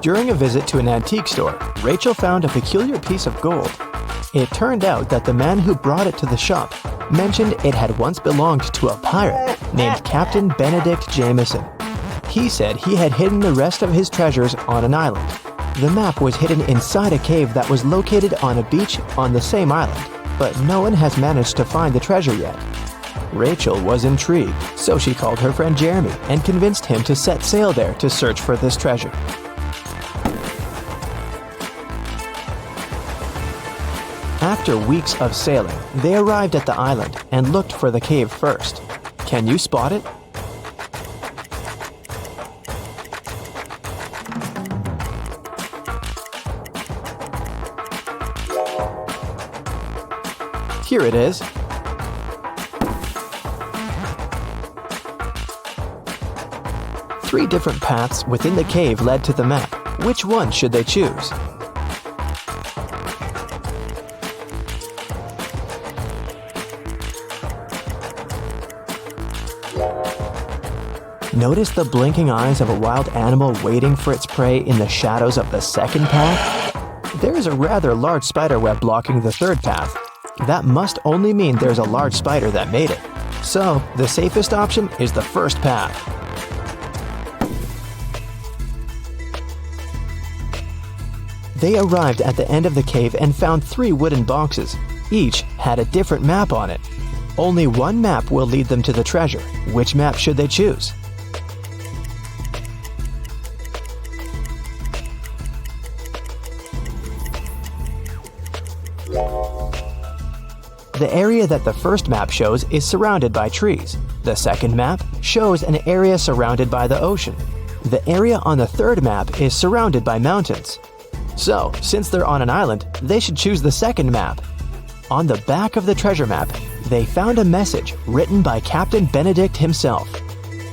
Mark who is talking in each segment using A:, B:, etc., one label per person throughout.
A: During a visit to an antique store, Rachel found a peculiar piece of gold. It turned out that the man who brought it to the shop mentioned it had once belonged to a pirate named Captain Benedict Jameson. He said he had hidden the rest of his treasures on an island. The map was hidden inside a cave that was located on a beach on the same island, but no one has managed to find the treasure yet. Rachel was intrigued, so she called her friend Jeremy and convinced him to set sail there to search for this treasure. After weeks of sailing, they arrived at the island and looked for the cave first. Can you spot it? Here it is. Three different paths within the cave led to the map. Which one should they choose? Notice the blinking eyes of a wild animal waiting for its prey in the shadows of the second path? There is a rather large spider web blocking the third path. That must only mean there's a large spider that made it. So, the safest option is the first path. They arrived at the end of the cave and found 3 wooden boxes. Each had a different map on it. Only one map will lead them to the treasure. Which map should they choose? The area that the first map shows is surrounded by trees. The second map shows an area surrounded by the ocean. The area on the third map is surrounded by mountains. So, since they're on an island, they should choose the second map. On the back of the treasure map, they found a message written by Captain Benedict himself.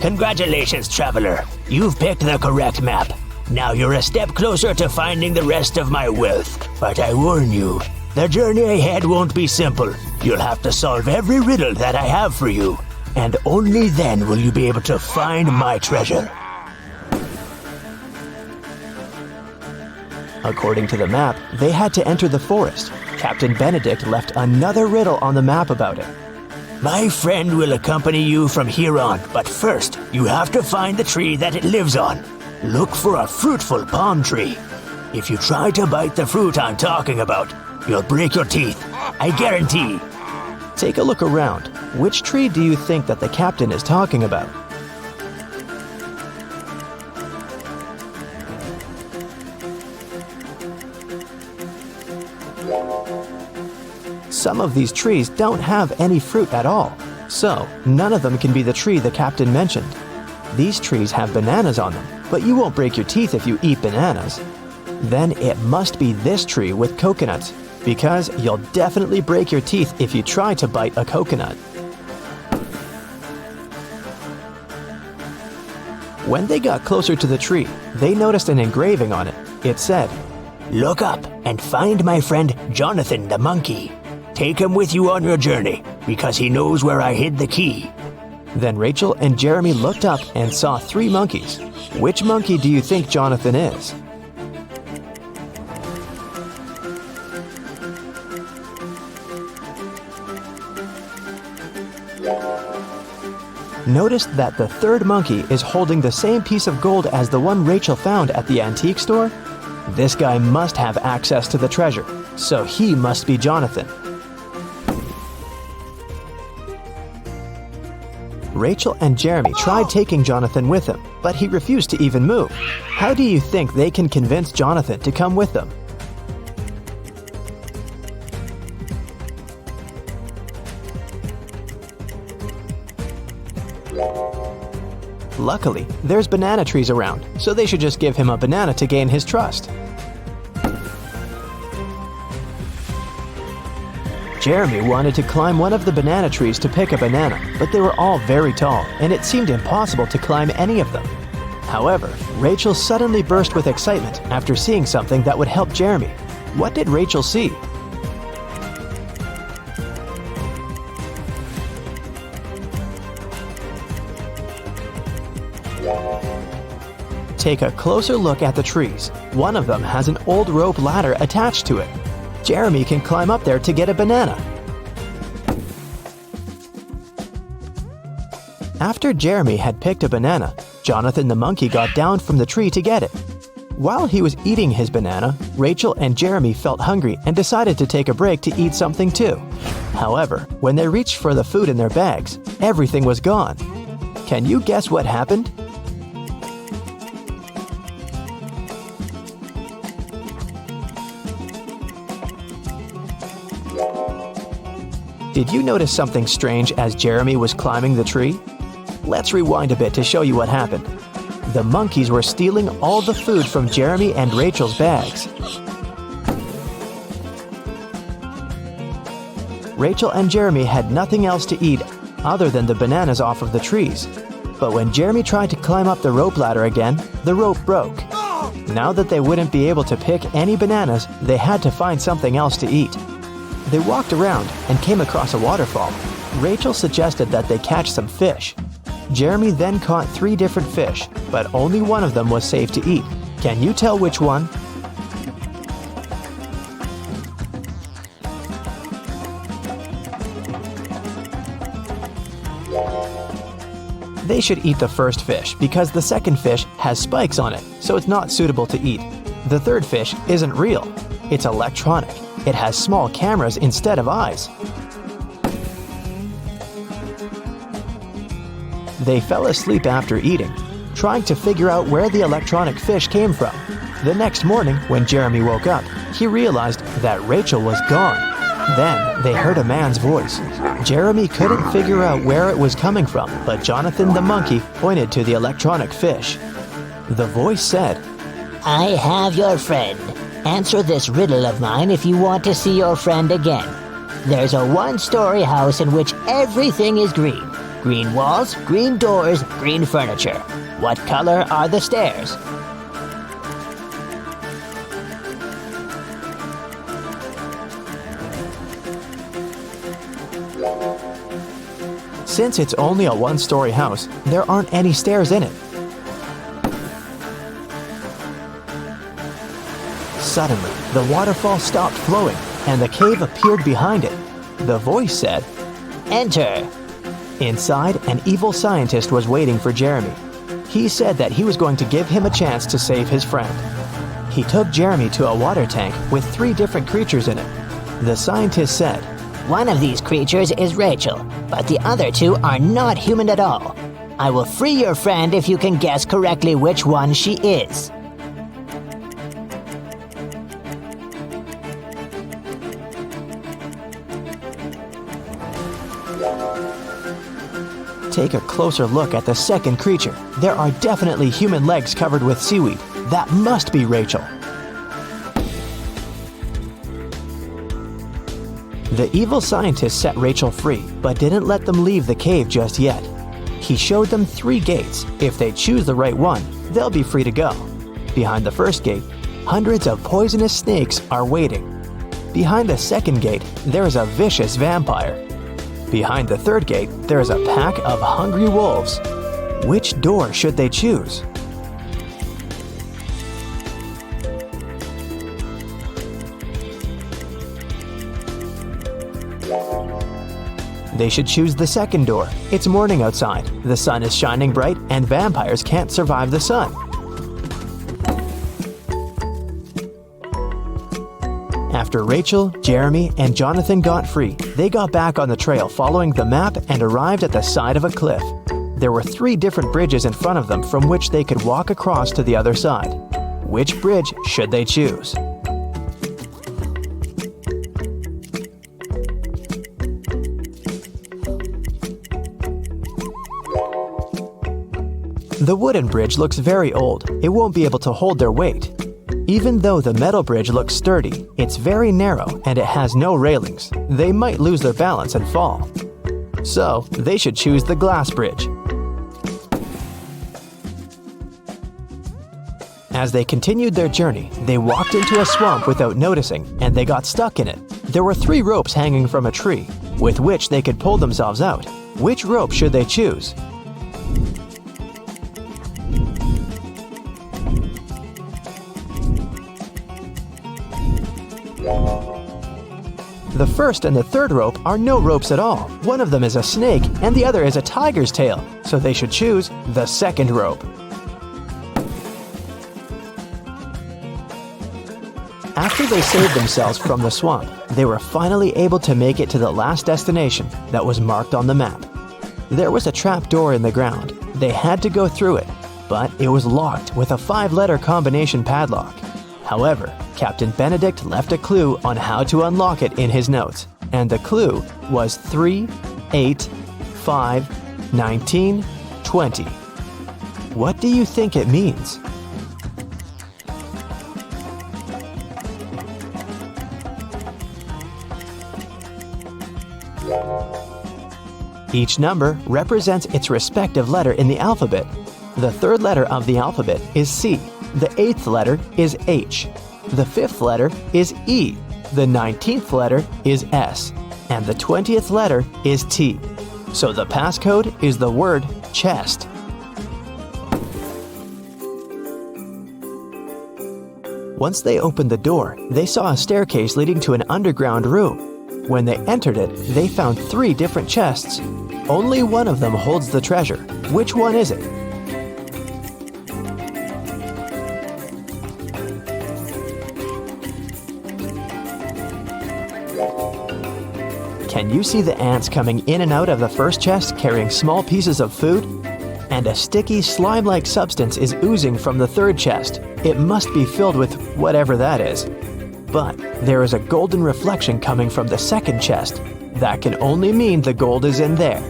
B: Congratulations, traveler. You've picked the correct map. Now you're a step closer to finding the rest of my wealth. But I warn you, the journey ahead won't be simple. You'll have to solve every riddle that I have for you. And only then will you be able to find my treasure.
A: According to the map, they had to enter the forest. Captain Benedict left another riddle on the map about it.
B: My friend will accompany you from here on, but first, you have to find the tree that it lives on. Look for a fruitful palm tree. If you try to bite the fruit I'm talking about, you'll break your teeth. I guarantee.
A: Take a look around. Which tree do you think that the captain is talking about? Some of these trees don't have any fruit at all, so none of them can be the tree the captain mentioned. These trees have bananas on them, but you won't break your teeth if you eat bananas. Then it must be this tree with coconuts, because you'll definitely break your teeth if you try to bite a coconut. When they got closer to the tree, they noticed an engraving on it. It said,
B: "Look up and find my friend Jonathan the monkey. Take him with you on your journey, because he knows where I hid the key."
A: Then Rachel and Jeremy looked up and saw 3 monkeys. Which monkey do you think Jonathan is? Notice that the third monkey is holding the same piece of gold as the one Rachel found at the antique store. This guy must have access to the treasure, so he must be Jonathan. Rachel and Jeremy tried taking Jonathan with them, but he refused to even move. How do you think they can convince Jonathan to come with them? Luckily, there's banana trees around, so they should just give him a banana to gain his trust. Jeremy wanted to climb one of the banana trees to pick a banana, but they were all very tall, and it seemed impossible to climb any of them. However, Rachel suddenly burst with excitement after seeing something that would help Jeremy. What did Rachel see? Take a closer look at the trees. One of them has an old rope ladder attached to it. Jeremy can climb up there to get a banana. After Jeremy had picked a banana, Jonathan the monkey got down from the tree to get it. While he was eating his banana, Rachel and Jeremy felt hungry and decided to take a break to eat something too. However, when they reached for the food in their bags, everything was gone. Can you guess what happened? Did you notice something strange as Jeremy was climbing the tree? Let's rewind a bit to show you what happened. The monkeys were stealing all the food from Jeremy and Rachel's bags. Rachel and Jeremy had nothing else to eat other than the bananas off of the trees. But when Jeremy tried to climb up the rope ladder again, the rope broke. Now that they wouldn't be able to pick any bananas, they had to find something else to eat. They walked around and came across a waterfall. Rachel suggested that they catch some fish. Jeremy then caught 3 different fish, but only one of them was safe to eat. Can you tell which one? They should eat the first fish because the second fish has spikes on it, so it's not suitable to eat. The third fish isn't real. It's electronic. It has small cameras instead of eyes. They fell asleep after eating, trying to figure out where the electronic fish came from. The next morning, when Jeremy woke up, he realized that Rachel was gone. Then they heard a man's voice. Jeremy couldn't figure out where it was coming from, but Jonathan the monkey pointed to the electronic fish. The voice said,
B: I have your friend. Answer this riddle of mine if you want to see your friend again. There's a one-story house in which everything is green. Green walls, green doors, green furniture. What color are the stairs?
A: Since it's only a one-story house, there aren't any stairs in it. Suddenly, the waterfall stopped flowing, and the cave appeared behind it. The voice said,
B: Enter.
A: Inside, an evil scientist was waiting for Jeremy. He said that he was going to give him a chance to save his friend. He took Jeremy to a water tank with 3 different creatures in it. The scientist said,
B: One of these creatures is Rachel, but the other 2 are not human at all. I will free your friend if you can guess correctly which one she is.
A: Take a closer look at the second creature. There are definitely human legs covered with seaweed. That must be Rachel. The evil scientist set Rachel free, but didn't let them leave the cave just yet. He showed them 3 gates. If they choose the right one, they'll be free to go. Behind the first gate, hundreds of poisonous snakes are waiting. Behind the second gate, there is a vicious vampire. Behind the third gate, there is a pack of hungry wolves. Which door should they choose? They should choose the second door. It's morning outside, the sun is shining bright, and vampires can't survive the sun. After Rachel, Jeremy, and Jonathan got free, they got back on the trail following the map and arrived at the side of a cliff. There were 3 different bridges in front of them from which they could walk across to the other side. Which bridge should they choose? The wooden bridge looks very old. It won't be able to hold their weight. Even though the metal bridge looks sturdy, it's very narrow and it has no railings. They might lose their balance and fall. So, they should choose the glass bridge. As they continued their journey, they walked into a swamp without noticing, and they got stuck in it. There were 3 ropes hanging from a tree, with which they could pull themselves out. Which rope should they choose? The first and the third rope are no ropes at all. One of them is a snake and the other is a tiger's tail, so they should choose the second rope. After they saved themselves from the swamp, they were finally able to make it to the last destination that was marked on the map. There was a trap door in the ground. They had to go through it, but it was locked with a 5-letter combination padlock. However, Captain Benedict left a clue on how to unlock it in his notes, and the clue was 3, 8, 5, 19, 20. What do you think it means? Each number represents its respective letter in the alphabet. The third letter of the alphabet is C. The 8th letter is H. The 5th letter is E. The 19th letter is S. And the 20th letter is T. So the passcode is the word chest. Once they opened the door, they saw a staircase leading to an underground room. When they entered it, they found 3 different chests. Only one of them holds the treasure. Which one is it? Can you see the ants coming in and out of the first chest carrying small pieces of food? And a sticky, slime-like substance is oozing from the third chest. It must be filled with whatever that is. But there is a golden reflection coming from the second chest. That can only mean the gold is in there.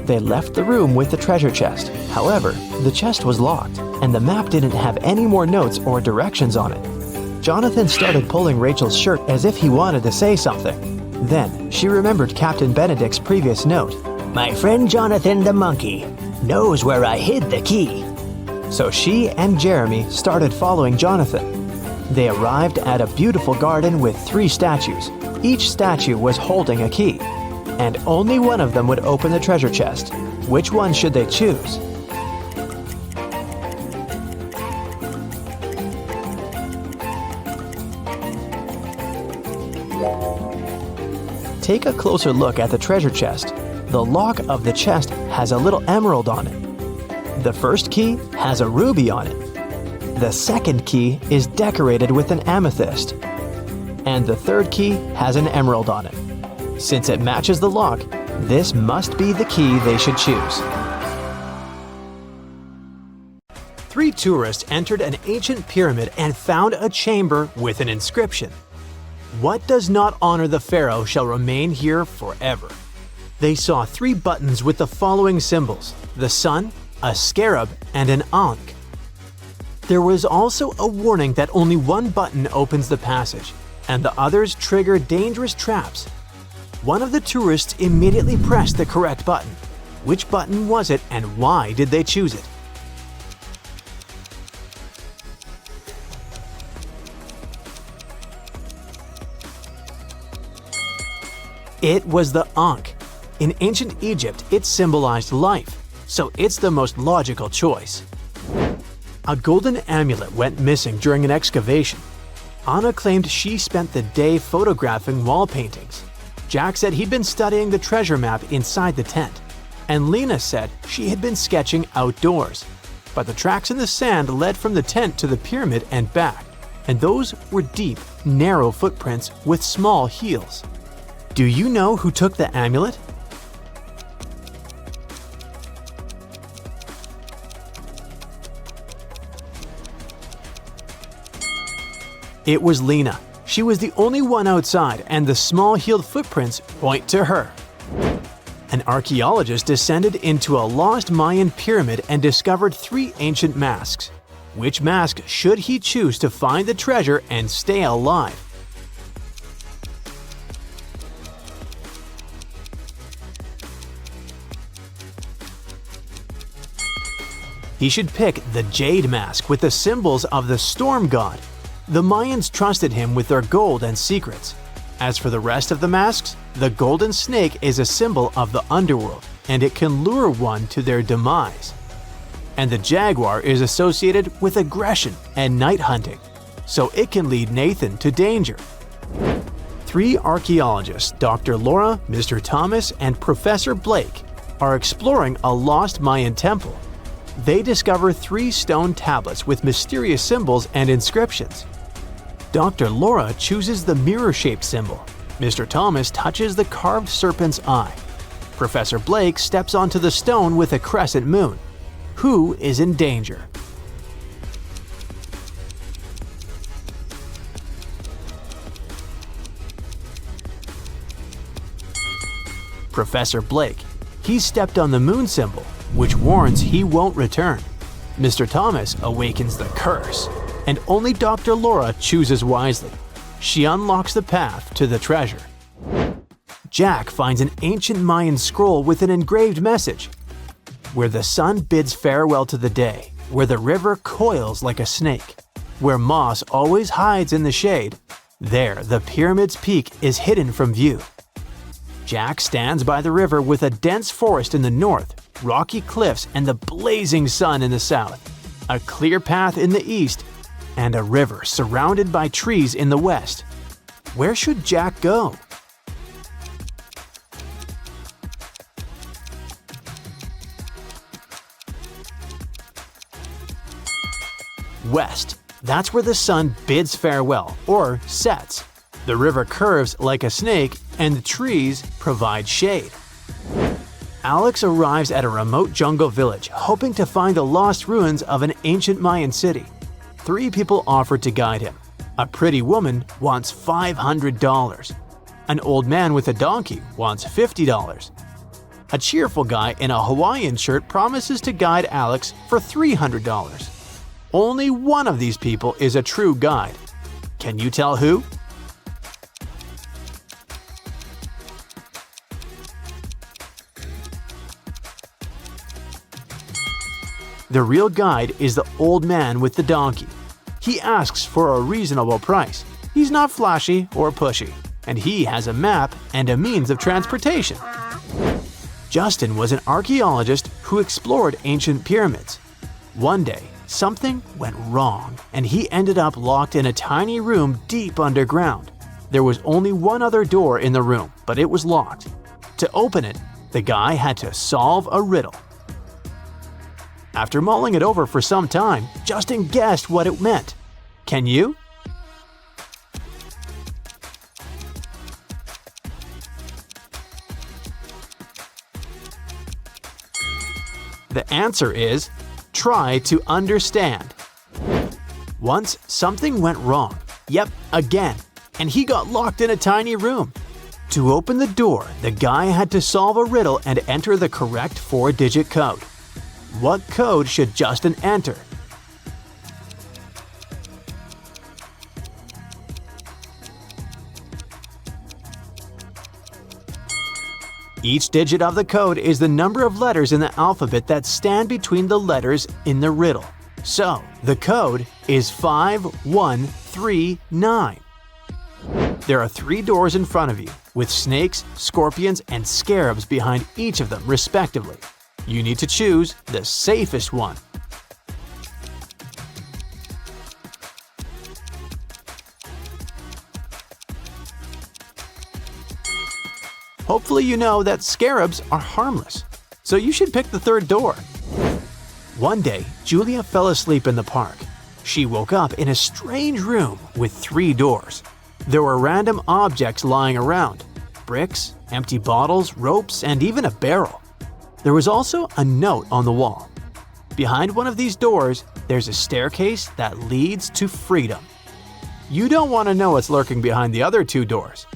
A: They left the room with the treasure chest. However, the chest was locked, and the map didn't have any more notes or directions on it. Jonathan started pulling Rachel's shirt as if he wanted to say something. Then, she remembered Captain Benedict's previous note.
B: My friend Jonathan the monkey knows where I hid the key.
A: So she and Jeremy started following Jonathan. They arrived at a beautiful garden with 3 statues. Each statue was holding a key, and only one of them would open the treasure chest. Which one should they choose? Take a closer look at the treasure chest. The lock of the chest has a little emerald on it. The first key has a ruby on it. The second key is decorated with an amethyst. And the third key has an emerald on it. Since it matches the lock, this must be the key they should choose. 3 tourists entered an ancient pyramid and found a chamber with an inscription. What does not honor the pharaoh shall remain here forever. They saw 3 buttons with the following symbols: the sun, a scarab, and an ankh. There was also a warning that only one button opens the passage, and the others trigger dangerous traps. One of the tourists immediately pressed the correct button. Which button was it, and why did they choose it? It was the ankh. In ancient Egypt, it symbolized life, so it's the most logical choice. A golden amulet went missing during an excavation. Anna claimed she spent the day photographing wall paintings. Jack said he'd been studying the treasure map inside the tent. And Lena said she had been sketching outdoors. But the tracks in the sand led from the tent to the pyramid and back, and those were deep, narrow footprints with small heels. Do you know who took the amulet? It was Lena. She was the only one outside, and the small-heeled footprints point to her. An archaeologist descended into a lost Mayan pyramid and discovered 3 ancient masks. Which mask should he choose to find the treasure and stay alive? He should pick the Jade Mask with the symbols of the storm god. The Mayans trusted him with their gold and secrets. As for the rest of the masks, the golden snake is a symbol of the underworld, and it can lure one to their demise. And the jaguar is associated with aggression and night hunting. so it can lead Nathan to danger. 3 archaeologists, Dr. Laura, Mr. Thomas, and Professor Blake, are exploring a lost Mayan temple. They discover 3 stone tablets with mysterious symbols and inscriptions. Dr. Laura chooses the mirror-shaped symbol. Mr. Thomas touches the carved serpent's eye. Professor Blake steps onto the stone with a crescent moon. Who is in danger? Professor Blake. He stepped on the moon symbol, which warns he won't return. Mr. Thomas awakens the curse, and only Dr. Laura chooses wisely. She unlocks the path to the treasure. Jack finds an ancient Mayan scroll with an engraved message. Where the sun bids farewell to the day, where the river coils like a snake, where moss always hides in the shade, there the pyramid's peak is hidden from view. Jack stands by the river with a dense forest in the north, rocky cliffs and the blazing sun in the south, a clear path in the east, and a river surrounded by trees in the west. Where should Jack go? West. That's where the sun bids farewell, or sets. The river curves like a snake, and the trees provide shade. Alex arrives at a remote jungle village, hoping to find the lost ruins of an ancient Mayan city. 3 people offer to guide him. A pretty woman wants $500. An old man with a donkey wants $50. A cheerful guy in a Hawaiian shirt promises to guide Alex for $300. Only one of these people is a true guide. Can you tell who? The real guide is the old man with the donkey. He asks for a reasonable price. He's not flashy or pushy, and he has a map and a means of transportation. Justin was an archaeologist who explored ancient pyramids. One day, something went wrong, and he ended up locked in a tiny room deep underground. There was only one other door in the room, but it was locked. To open it, the guy had to solve a riddle. After mulling it over for some time, Justin guessed what it meant. Can you? The answer is, try to understand. Once, something went wrong. Yep, again. And he got locked in a tiny room. To open the door, the guy had to solve a riddle and enter the correct 4-digit code. What code should Justin enter? Each digit of the code is the number of letters in the alphabet that stand between the letters in the riddle. So, the code is 5139. There are 3 doors in front of you, with snakes, scorpions, and scarabs behind each of them respectively. You need to choose the safest one. Hopefully you know that scarabs are harmless, so you should pick the 3rd door. One day, Julia fell asleep in the park. She woke up in a strange room with 3 doors. There were random objects lying around: bricks, empty bottles, ropes, and even a barrel. There was also a note on the wall. Behind one of these doors, there's a staircase that leads to freedom. You don't want to know what's lurking behind the other 2 doors.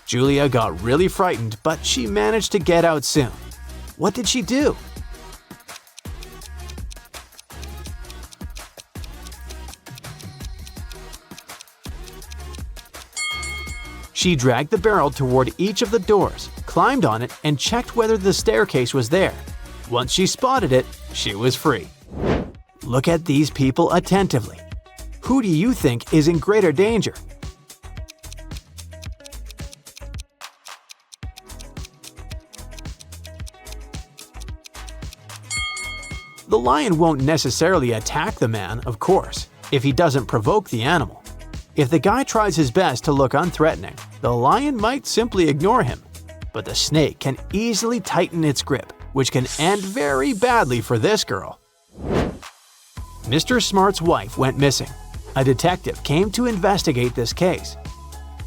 A: Julia got really frightened, but she managed to get out soon. What did she do? She dragged the barrel toward each of the doors, climbed on it, and checked whether the staircase was there. Once she spotted it, she was free. Look at these people attentively. Who do you think is in greater danger? The lion won't necessarily attack the man, of course. if he doesn't provoke the animal. If the guy tries his best to look unthreatening, the lion might simply ignore him. But the snake can easily tighten its grip, which can end very badly for this girl. Mr. Smart's wife went missing. A detective came to investigate this case.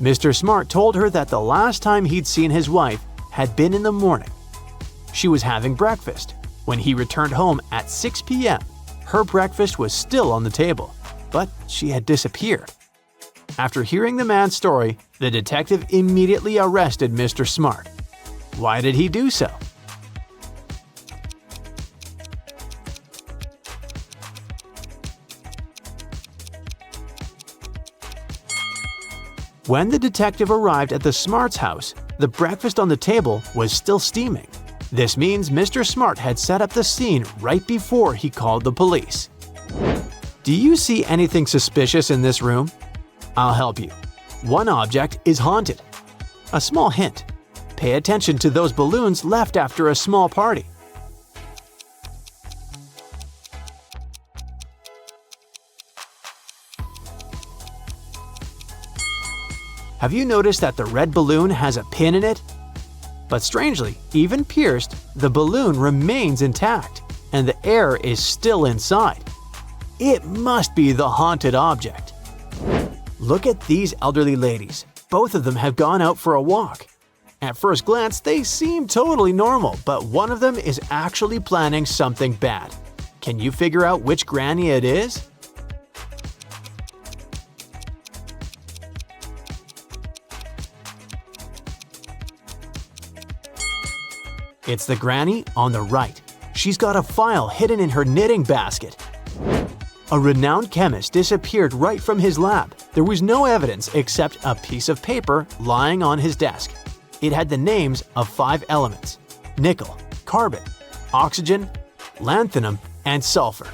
A: Mr. Smart told her that the last time he'd seen his wife had been in the morning. She was having breakfast. When he returned home at 6 p.m., her breakfast was still on the table, but she had disappeared. After hearing the man's story, the detective immediately arrested Mr. Smart. Why did he do so? When the detective arrived at the Smart's house, the breakfast on the table was still steaming. This means Mr. Smart had set up the scene right before he called the police. Do you see anything suspicious in this room? I'll help you. One object is haunted. A small hint: pay attention to those balloons left after a small party. Have you noticed that the red balloon has a pin in it? But strangely, even pierced, the balloon remains intact, and the air is still inside. It must be the haunted object. Look at these elderly ladies. Both of them have gone out for a walk. At first glance, they seem totally normal, but one of them is actually planning something bad. Can you figure out which granny it is? It's the granny on the right. She's got a file hidden in her knitting basket. A renowned chemist disappeared right from his lab. There was no evidence except a piece of paper lying on his desk. It had the names of 5 elements: nickel, carbon, oxygen, lanthanum, and sulfur.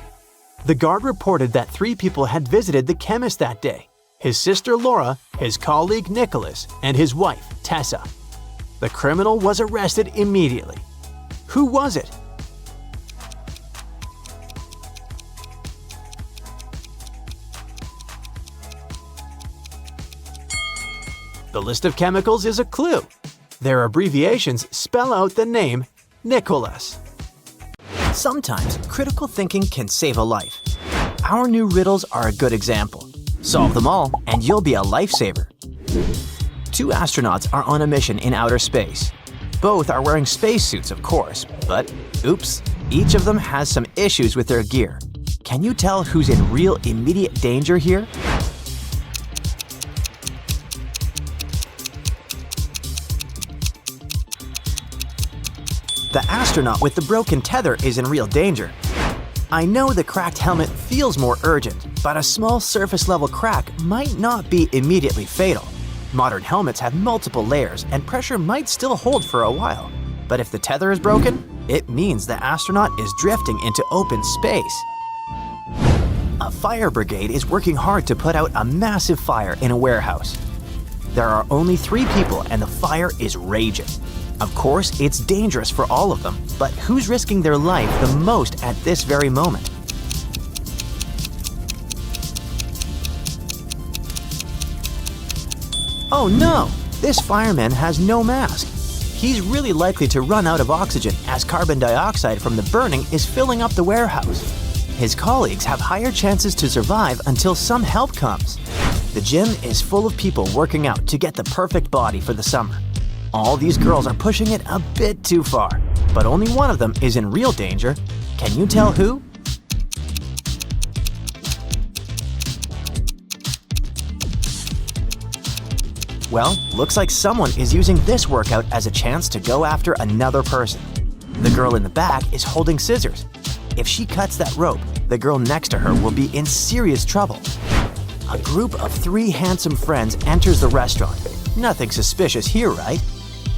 A: The guard reported that 3 people had visited the chemist that day: his sister Laura, his colleague Nicholas, and his wife Tessa. The criminal was arrested immediately. Who was it? The list of chemicals is a clue. Their abbreviations spell out the name Nicholas.
C: Sometimes critical thinking can save a life. Our new riddles are a good example. Solve them all and you'll be a lifesaver. 2 astronauts are on a mission in outer space. Both are wearing spacesuits, of course, but oops, each of them has some issues with their gear. Can you tell who's in real immediate danger here? The astronaut with the broken tether is in real danger. I know the cracked helmet feels more urgent, but a small surface-level crack might not be immediately fatal. Modern helmets have multiple layers and pressure might still hold for a while. But if the tether is broken, it means the astronaut is drifting into open space. A fire brigade is working hard to put out a massive fire in a warehouse. There are only 3 people and the fire is raging. Of course, it's dangerous for all of them, but who's risking their life the most at this very moment? Oh no! This fireman has no mask. He's really likely to run out of oxygen as carbon dioxide from the burning is filling up the warehouse. His colleagues have higher chances to survive until some help comes. The gym is full of people working out to get the perfect body for the summer. All these girls are pushing it a bit too far, but only one of them is in real danger. Can you tell who? Well, looks like someone is using this workout as a chance to go after another person. The girl in the back is holding scissors. If she cuts that rope, the girl next to her will be in serious trouble. A group of 3 handsome friends enters the restaurant. Nothing suspicious here, right?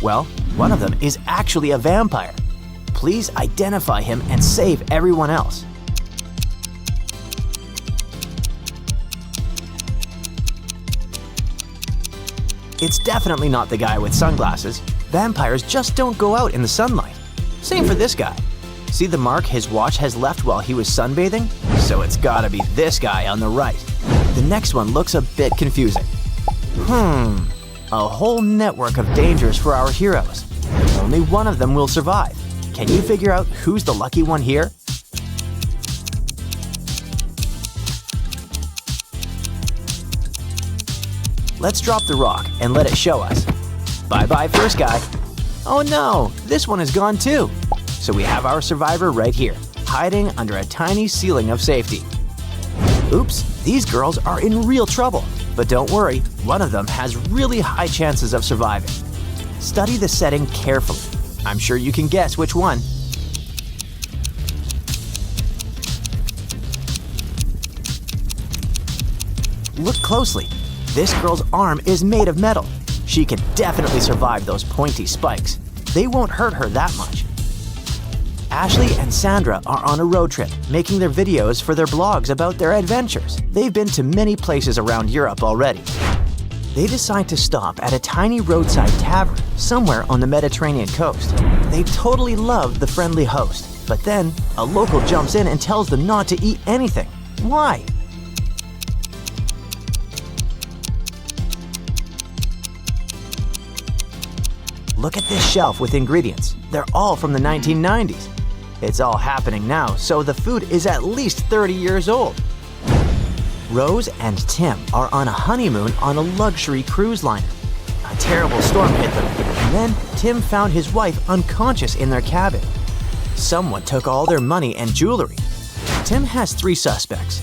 C: Well, one of them is actually a vampire. Please identify him and save everyone else. It's definitely not the guy with sunglasses. Vampires just don't go out in the sunlight. Same for this guy. See the mark his watch has left while he was sunbathing? So it's gotta be this guy on the right. The next one looks a bit confusing. A whole network of dangers for our heroes. Only one of them will survive. Can you figure out who's the lucky one here? Let's drop the rock and let it show us. Bye-bye, first guy. Oh no, this one is gone too. So we have our survivor right here, hiding under a tiny ceiling of safety. Oops, these girls are in real trouble. But don't worry, one of them has really high chances of surviving. Study the setting carefully. I'm sure you can guess which one. Look closely. This girl's arm is made of metal. She can definitely survive those pointy spikes. They won't hurt her that much. Ashley and Sandra are on a road trip, making their videos for their blogs about their adventures. They've been to many places around Europe already. They decide to stop at a tiny roadside tavern somewhere on the Mediterranean coast. They totally love the friendly host, but then a local jumps in and tells them not to eat anything. Why? Look at this shelf with ingredients. They're all from the 1990s. It's all happening now, so the food is at least 30 years old. Rose and Tim are on a honeymoon on a luxury cruise liner. A terrible storm hit them, and then Tim found his wife unconscious in their cabin. Someone took all their money and jewelry. Tim has 3 suspects.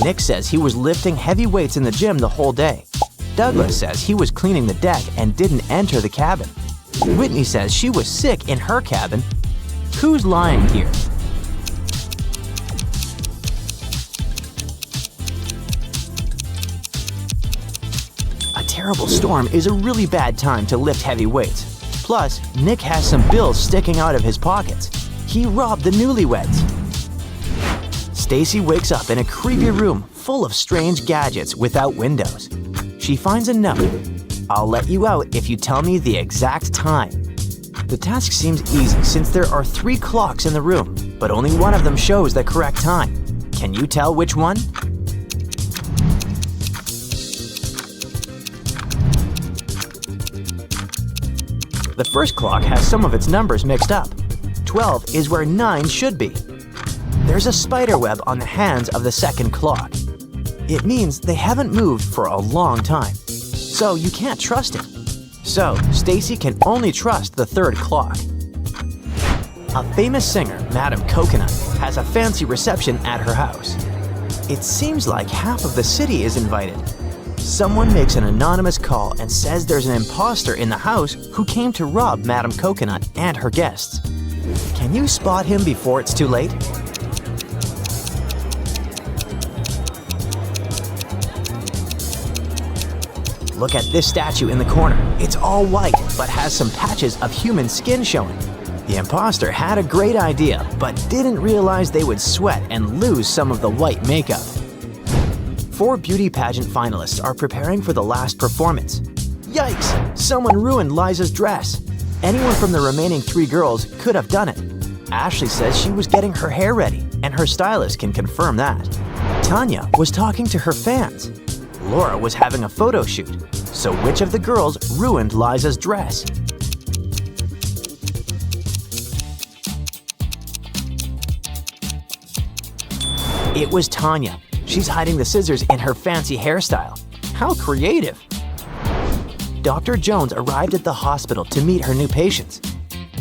C: Nick says he was lifting heavy weights in the gym the whole day. Douglas says he was cleaning the deck and didn't enter the cabin. Whitney says she was sick in her cabin. Who's lying here? A terrible storm is a really bad time to lift heavy weights. Plus, Nick has some bills sticking out of his pockets. He robbed the newlyweds. Stacy wakes up in a creepy room full of strange gadgets without windows. She finds a note. I'll let you out if you tell me the exact time. The task seems easy since there are 3 clocks in the room, but only one of them shows the correct time. Can you tell which one? The first clock has some of its numbers mixed up. 12 is where 9 should be. There's a spider web on the hands of the second clock. It means they haven't moved for a long time. So you can't trust it. So Stacy can only trust the third clock. A famous singer, Madam Coconut, has a fancy reception at her house. It seems like half of the city is invited. Someone makes an anonymous call and says there's an imposter in the house who came to rob Madam Coconut and her guests. Can you spot him before it's too late? Look at this statue in the corner. It's all white, but has some patches of human skin showing. The imposter had a great idea, but didn't realize they would sweat and lose some of the white makeup. 4 beauty pageant finalists are preparing for the last performance. Yikes! Someone ruined Liza's dress. Anyone from the remaining 3 girls could have done it. Ashley says she was getting her hair ready, and her stylist can confirm that. Tanya was talking to her fans. Laura was having a photo shoot. So which of the girls ruined Liza's dress? It was Tanya. She's hiding the scissors in her fancy hairstyle. How creative! Dr. Jones arrived at the hospital to meet her new patients.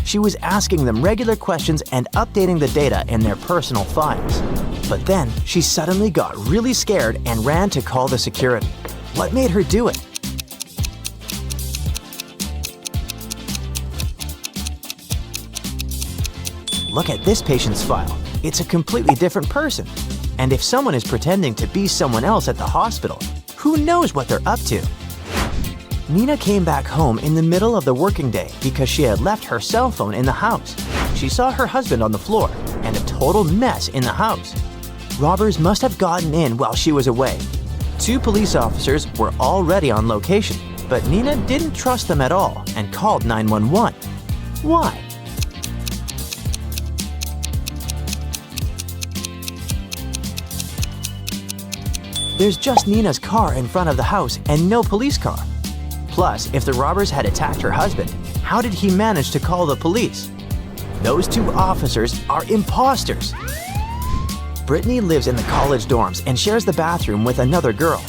C: She was asking them regular questions and updating the data in their personal files. But then she suddenly got really scared and ran to call the security. What made her do it? Look at this patient's file. It's a completely different person. And if someone is pretending to be someone else at the hospital, who knows what they're up to? Nina came back home in the middle of the working day because she had left her cell phone in the house. She saw her husband on the floor and a total mess in the house. Robbers must have gotten in while she was away. 2 police officers were already on location, but Nina didn't trust them at all and called 911. Why? There's just Nina's car in front of the house and no police car. Plus, if the robbers had attacked her husband, how did he manage to call the police? Those two officers are imposters. Brittany lives in the college dorms and shares the bathroom with another girl.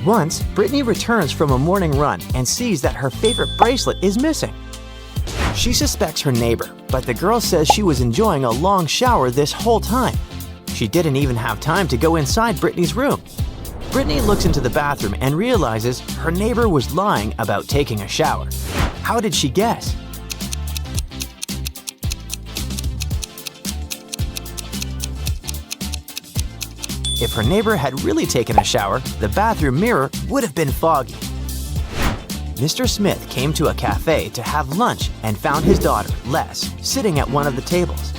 C: Once, Brittany returns from a morning run and sees that her favorite bracelet is missing. She suspects her neighbor, but the girl says she was enjoying a long shower this whole time. She didn't even have time to go inside Brittany's room. Brittany looks into the bathroom and realizes her neighbor was lying about taking a shower. How did she guess? If her neighbor had really taken a shower, the bathroom mirror would have been foggy. Mr. Smith came to a cafe to have lunch and found his daughter, Les, sitting at one of the tables.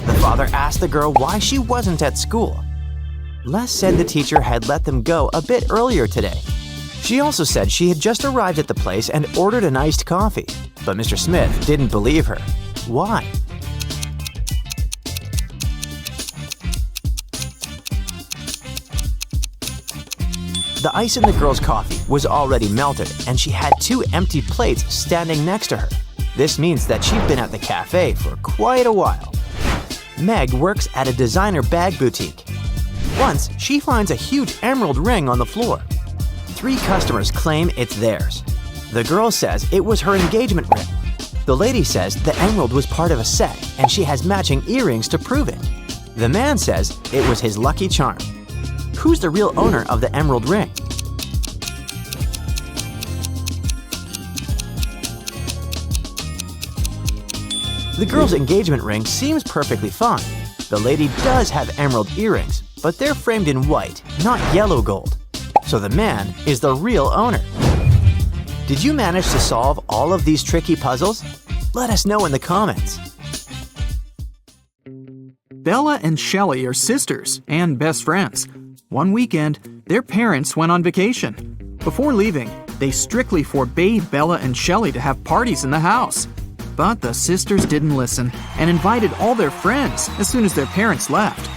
C: The father asked the girl why she wasn't at school. Les said the teacher had let them go a bit earlier today. She also said she had just arrived at the place and ordered an iced coffee, but Mr. Smith didn't believe her. Why? The ice in the girl's coffee was already melted, and she had 2 empty plates standing next to her. This means that she'd been at the cafe for quite a while. Meg works at a designer bag boutique. Once, she finds a huge emerald ring on the floor. 3 customers claim it's theirs. The girl says it was her engagement ring. The lady says the emerald was part of a set, and she has matching earrings to prove it. The man says it was his lucky charm. Who's the real owner of the emerald ring? The girl's engagement ring seems perfectly fine. The lady does have emerald earrings, but they're framed in white, not yellow gold. So the man is the real owner. Did you manage to solve all of these tricky puzzles? Let us know in the comments.
D: Bella and Shelley are sisters and best friends. One weekend, their parents went on vacation. Before leaving, they strictly forbade Bella and Shelley to have parties in the house. But the sisters didn't listen and invited all their friends as soon as their parents left.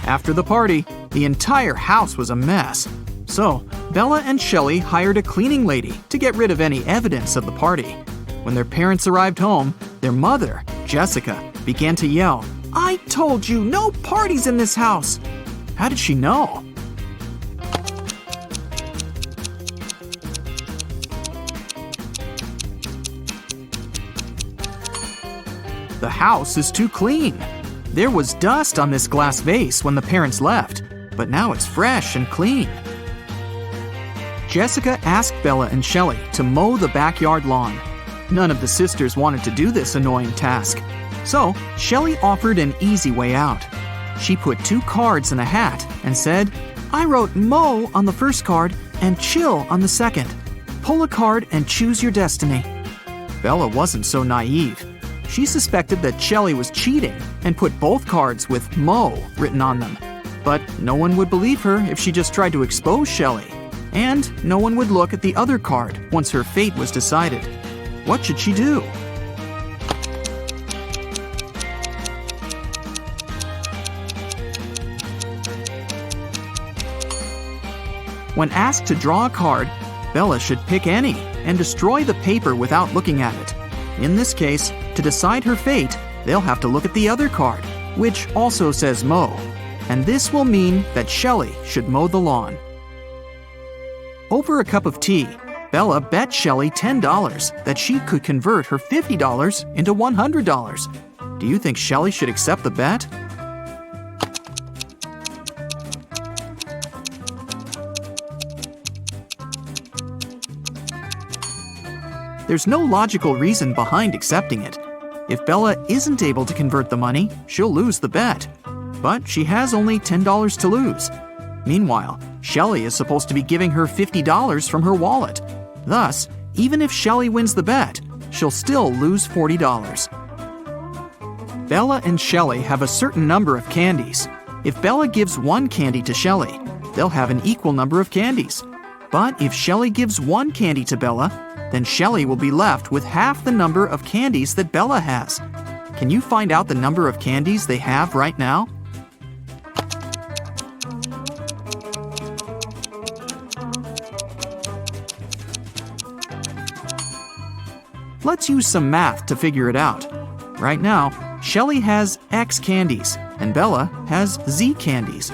D: After the party, the entire house was a mess. So, Bella and Shelley hired a cleaning lady to get rid of any evidence of the party. When their parents arrived home, their mother, Jessica, began to yell, "I told you, no parties in this house!" How did she know? The house is too clean. There was dust on this glass vase when the parents left, but now it's fresh and clean. Jessica asked Bella and Shelley to mow the backyard lawn. None of the sisters wanted to do this annoying task, so Shelley offered an easy way out. She put 2 cards in a hat and said, "I wrote mow on the first card and chill on the second. Pull a card and choose your destiny." Bella wasn't so naive. She suspected that Shelley was cheating and put both cards with mow written on them. But no one would believe her if she just tried to expose Shelley. And no one would look at the other card once her fate was decided. What should she do? When asked to draw a card, Bella should pick any and destroy the paper without looking at it. In this case, to decide her fate, they'll have to look at the other card, which also says mow. And this will mean that Shelley should mow the lawn. Over a cup of tea, Bella bet Shelley $10 that she could convert her $50 into $100. Do you think Shelley should accept the bet? There's no logical reason behind accepting it. If Bella isn't able to convert the money, she'll lose the bet. But she has only $10 to lose. Meanwhile, Shelley is supposed to be giving her $50 from her wallet. Thus, even if Shelley wins the bet, she'll still lose $40. Bella and Shelley have a certain number of candies. If Bella gives 1 candy to Shelley, they'll have an equal number of candies. But if Shelley gives 1 candy to Bella, then Shelley will be left with half the number of candies that Bella has. Can you find out the number of candies they have right now? Let's use some math to figure it out. Right now, Shelly has X candies and Bella has Z candies.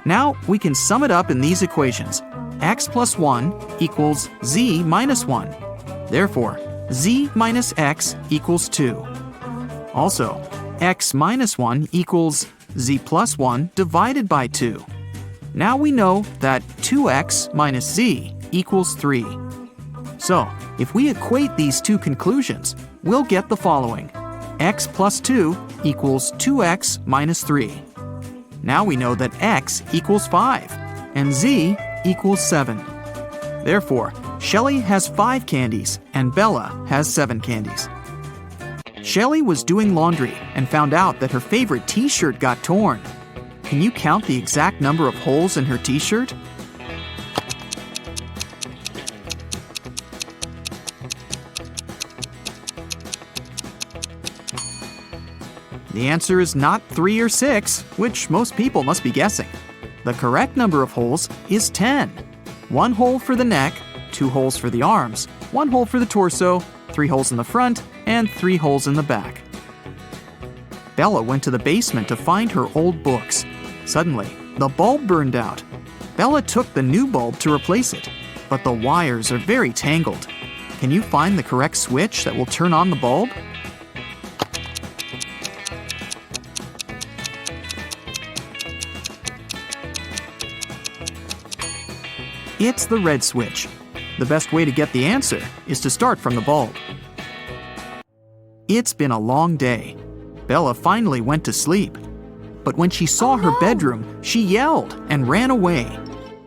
D: Now we can sum it up in these equations. X plus 1 equals Z minus 1. Therefore, Z minus X equals 2. Also, X minus 1 equals Z plus 1 divided by 2. Now we know that 2X minus Z equals 3. So, if we equate these two conclusions, we'll get the following. X plus 2 equals 2X minus 3. Now we know that X equals 5 and Z equals 7. Therefore, Shelly has 5 candies and Bella has 7 candies. Shelly was doing laundry and found out that her favorite t-shirt got torn. Can you count the exact number of holes in her t-shirt? The answer is not 3 or 6, which most people must be guessing. The correct number of holes is 10. 1 hole for the neck, 2 holes for the arms, 1 hole for the torso, 3 holes in the front, and 3 holes in the back. Bella went to the basement to find her old books. Suddenly, the bulb burned out. Bella took the new bulb to replace it, but the wires are very tangled. Can you find the correct switch that will turn on the bulb? It's the red switch. The best way to get the answer is to start from the bulb. It's been a long day. Bella finally went to sleep. But when she saw her bedroom, she yelled and ran away.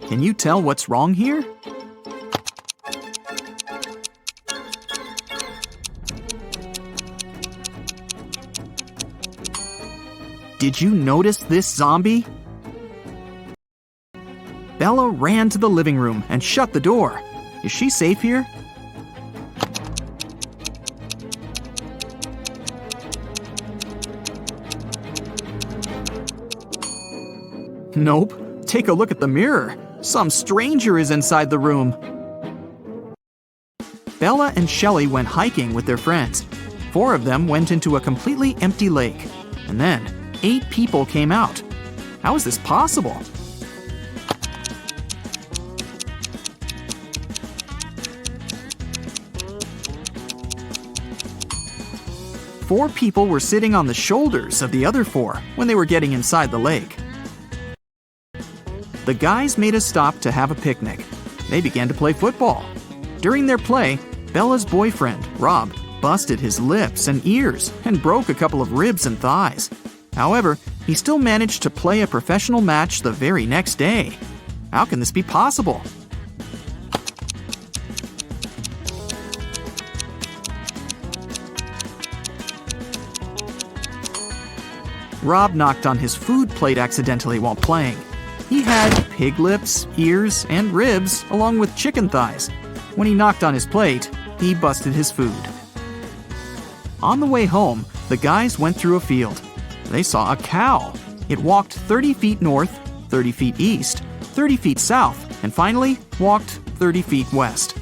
D: Can you tell what's wrong here? Did you notice this zombie? Bella ran to the living room and shut the door. Is she safe here? Nope. Take a look at the mirror. Some stranger is inside the room. Bella and Shelly went hiking with their friends. 4 of them went into a completely empty lake. And then 8 people came out. How is this possible? Four people were sitting on the shoulders of the other 4 when they were getting inside the lake. The guys made a stop to have a picnic. They began to play football. During their play, Bella's boyfriend, Rob, busted his lips and ears and broke a couple of ribs and thighs. However, he still managed to play a professional match the very next day. How can this be possible? Rob knocked on his food plate accidentally while playing. He had pig lips, ears, and ribs, along with chicken thighs. When he knocked on his plate, he busted his food. On the way home, the guys went through a field. They saw a cow. It walked 30 feet north, 30 feet east, 30 feet south, and finally walked 30 feet west.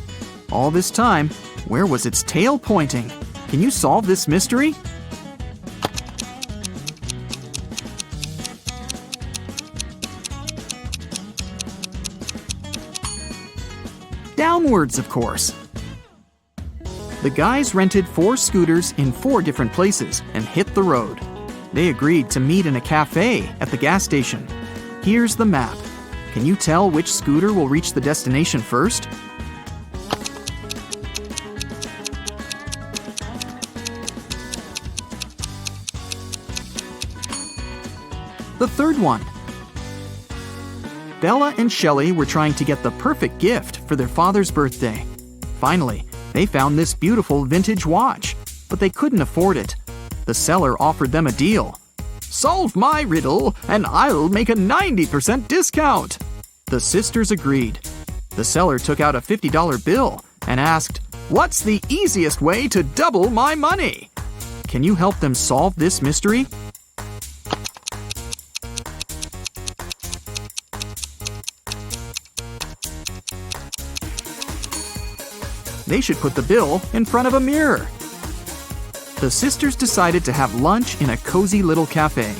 D: All this time, where was its tail pointing? Can you solve this mystery? Downwards, of course. The guys rented 4 scooters in 4 different places and hit the road. They agreed to meet in a cafe at the gas station. Here's the map. Can you tell which scooter will reach the destination first? The third one. Bella and Shelly were trying to get the perfect gift for their father's birthday. Finally, they found this beautiful vintage watch, but they couldn't afford it. The seller offered them a deal. "Solve my riddle, and I'll make a 90% discount." The sisters agreed. The seller took out a $50 bill and asked, "What's the easiest way to double my money?" Can you help them solve this mystery? they should put the bill in front of a mirror. The sisters decided to have lunch in a cozy little cafe.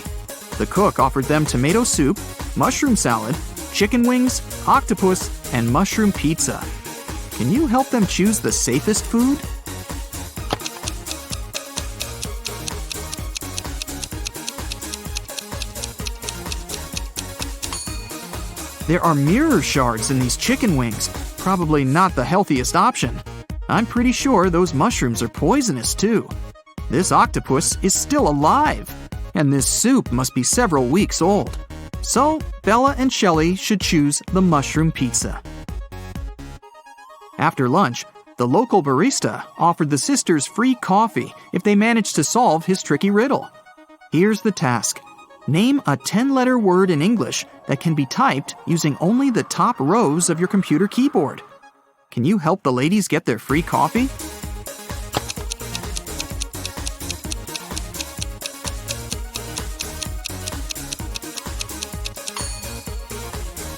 D: The cook offered them tomato soup, mushroom salad, chicken wings, octopus, and mushroom pizza. Can you help them choose the safest food? There are mirror shards in these chicken wings, probably not the healthiest option. I'm pretty sure those mushrooms are poisonous too. This octopus is still alive, and this soup must be several weeks old. So, Bella and Shelley should choose the mushroom pizza. After lunch, the local barista offered the sisters free coffee if they managed to solve his tricky riddle. Here's the task. Name a 10-letter word in English that can be typed using only the top rows of your computer keyboard. Can you help the ladies get their free coffee?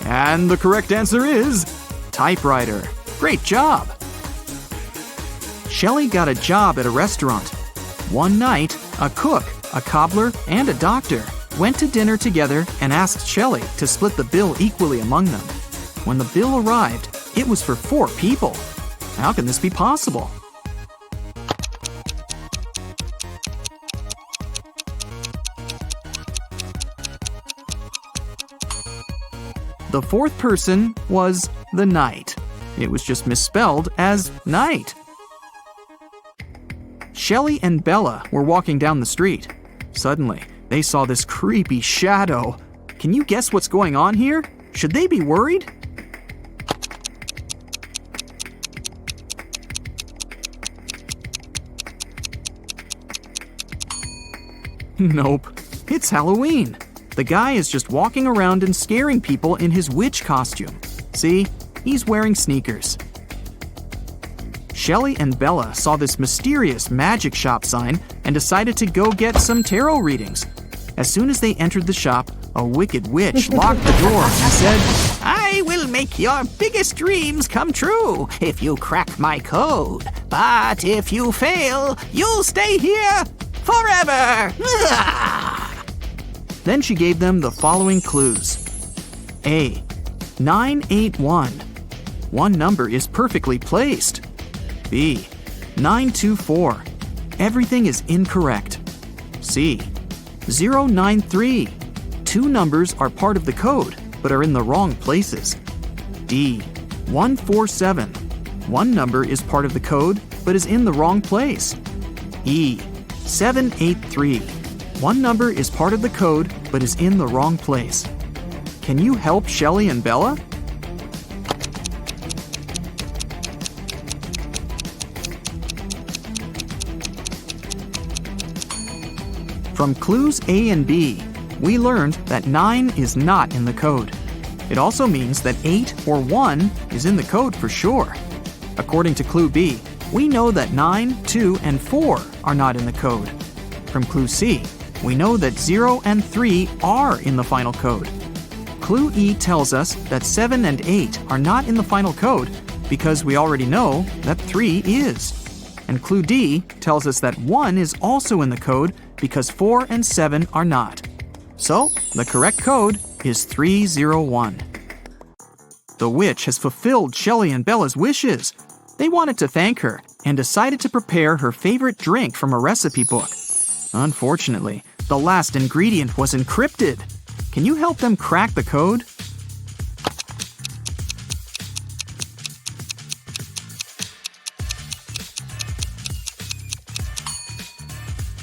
D: And the correct answer is typewriter. Great job! Shelley got a job at a restaurant. One night, a cook, a cobbler, and a doctor went to dinner together and asked Shelley to split the bill equally among them. When the bill arrived, it was for 4 people. How can this be possible? The 4th person was the knight. It was just misspelled as night. Shelley and Bella were walking down the street. Suddenly, they saw this creepy shadow. Can you guess what's going on here? Should they be worried? Nope, it's Halloween. The guy is just walking around and scaring people in his witch costume. See, he's wearing sneakers. Shelley and Bella saw this mysterious magic shop sign and decided to go get some tarot readings. As soon as they entered the shop, a wicked witch locked the door and said, "I will make your biggest dreams come true if you crack my code. But if you fail, you'll stay here forever." Then she gave them the following clues. A. 981. One number is perfectly placed. B. 924. Everything is incorrect. C. 093. 2 numbers are part of the code, but are in the wrong places. D. 147. One number is part of the code, but is in the wrong place. E. 783. One number is part of the code, but is in the wrong place. Can you help Shelley and Bella? From clues A and B, we learned that 9 is not in the code. It also means that 8 or 1 is in the code for sure. According to clue B, we know that 9, 2, and 4 are not in the code. From clue C, we know that 0 and 3 are in the final code. Clue E tells us that 7 and 8 are not in the final code because we already know that 3 is. And clue D tells us that 1 is also in the code because 4 and 7 are not. So, the correct code is 301. The witch has fulfilled Shelley and Bella's wishes. They wanted to thank her and decided to prepare her favorite drink from a recipe book. Unfortunately, the last ingredient was encrypted. Can you help them crack the code?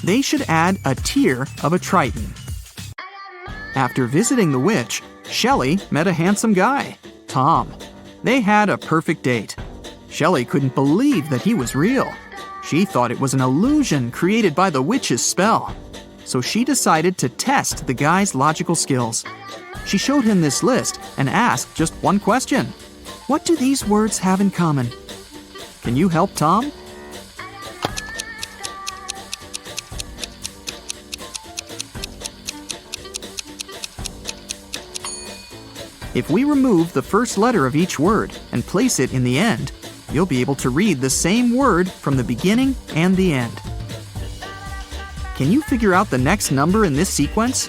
D: They should add a tear of a Triton. After visiting the witch, Shelley met a handsome guy, Tom. They had a perfect date. Shelley couldn't believe that he was real. She thought it was an illusion created by the witch's spell. So she decided to test the guy's logical skills. She showed him this list and asked just one question. What do these words have in common? Can you help Tom? If we remove the first letter of each word and place it in the end, you'll be able to read the same word from the beginning and the end. Can you figure out the next number in this sequence?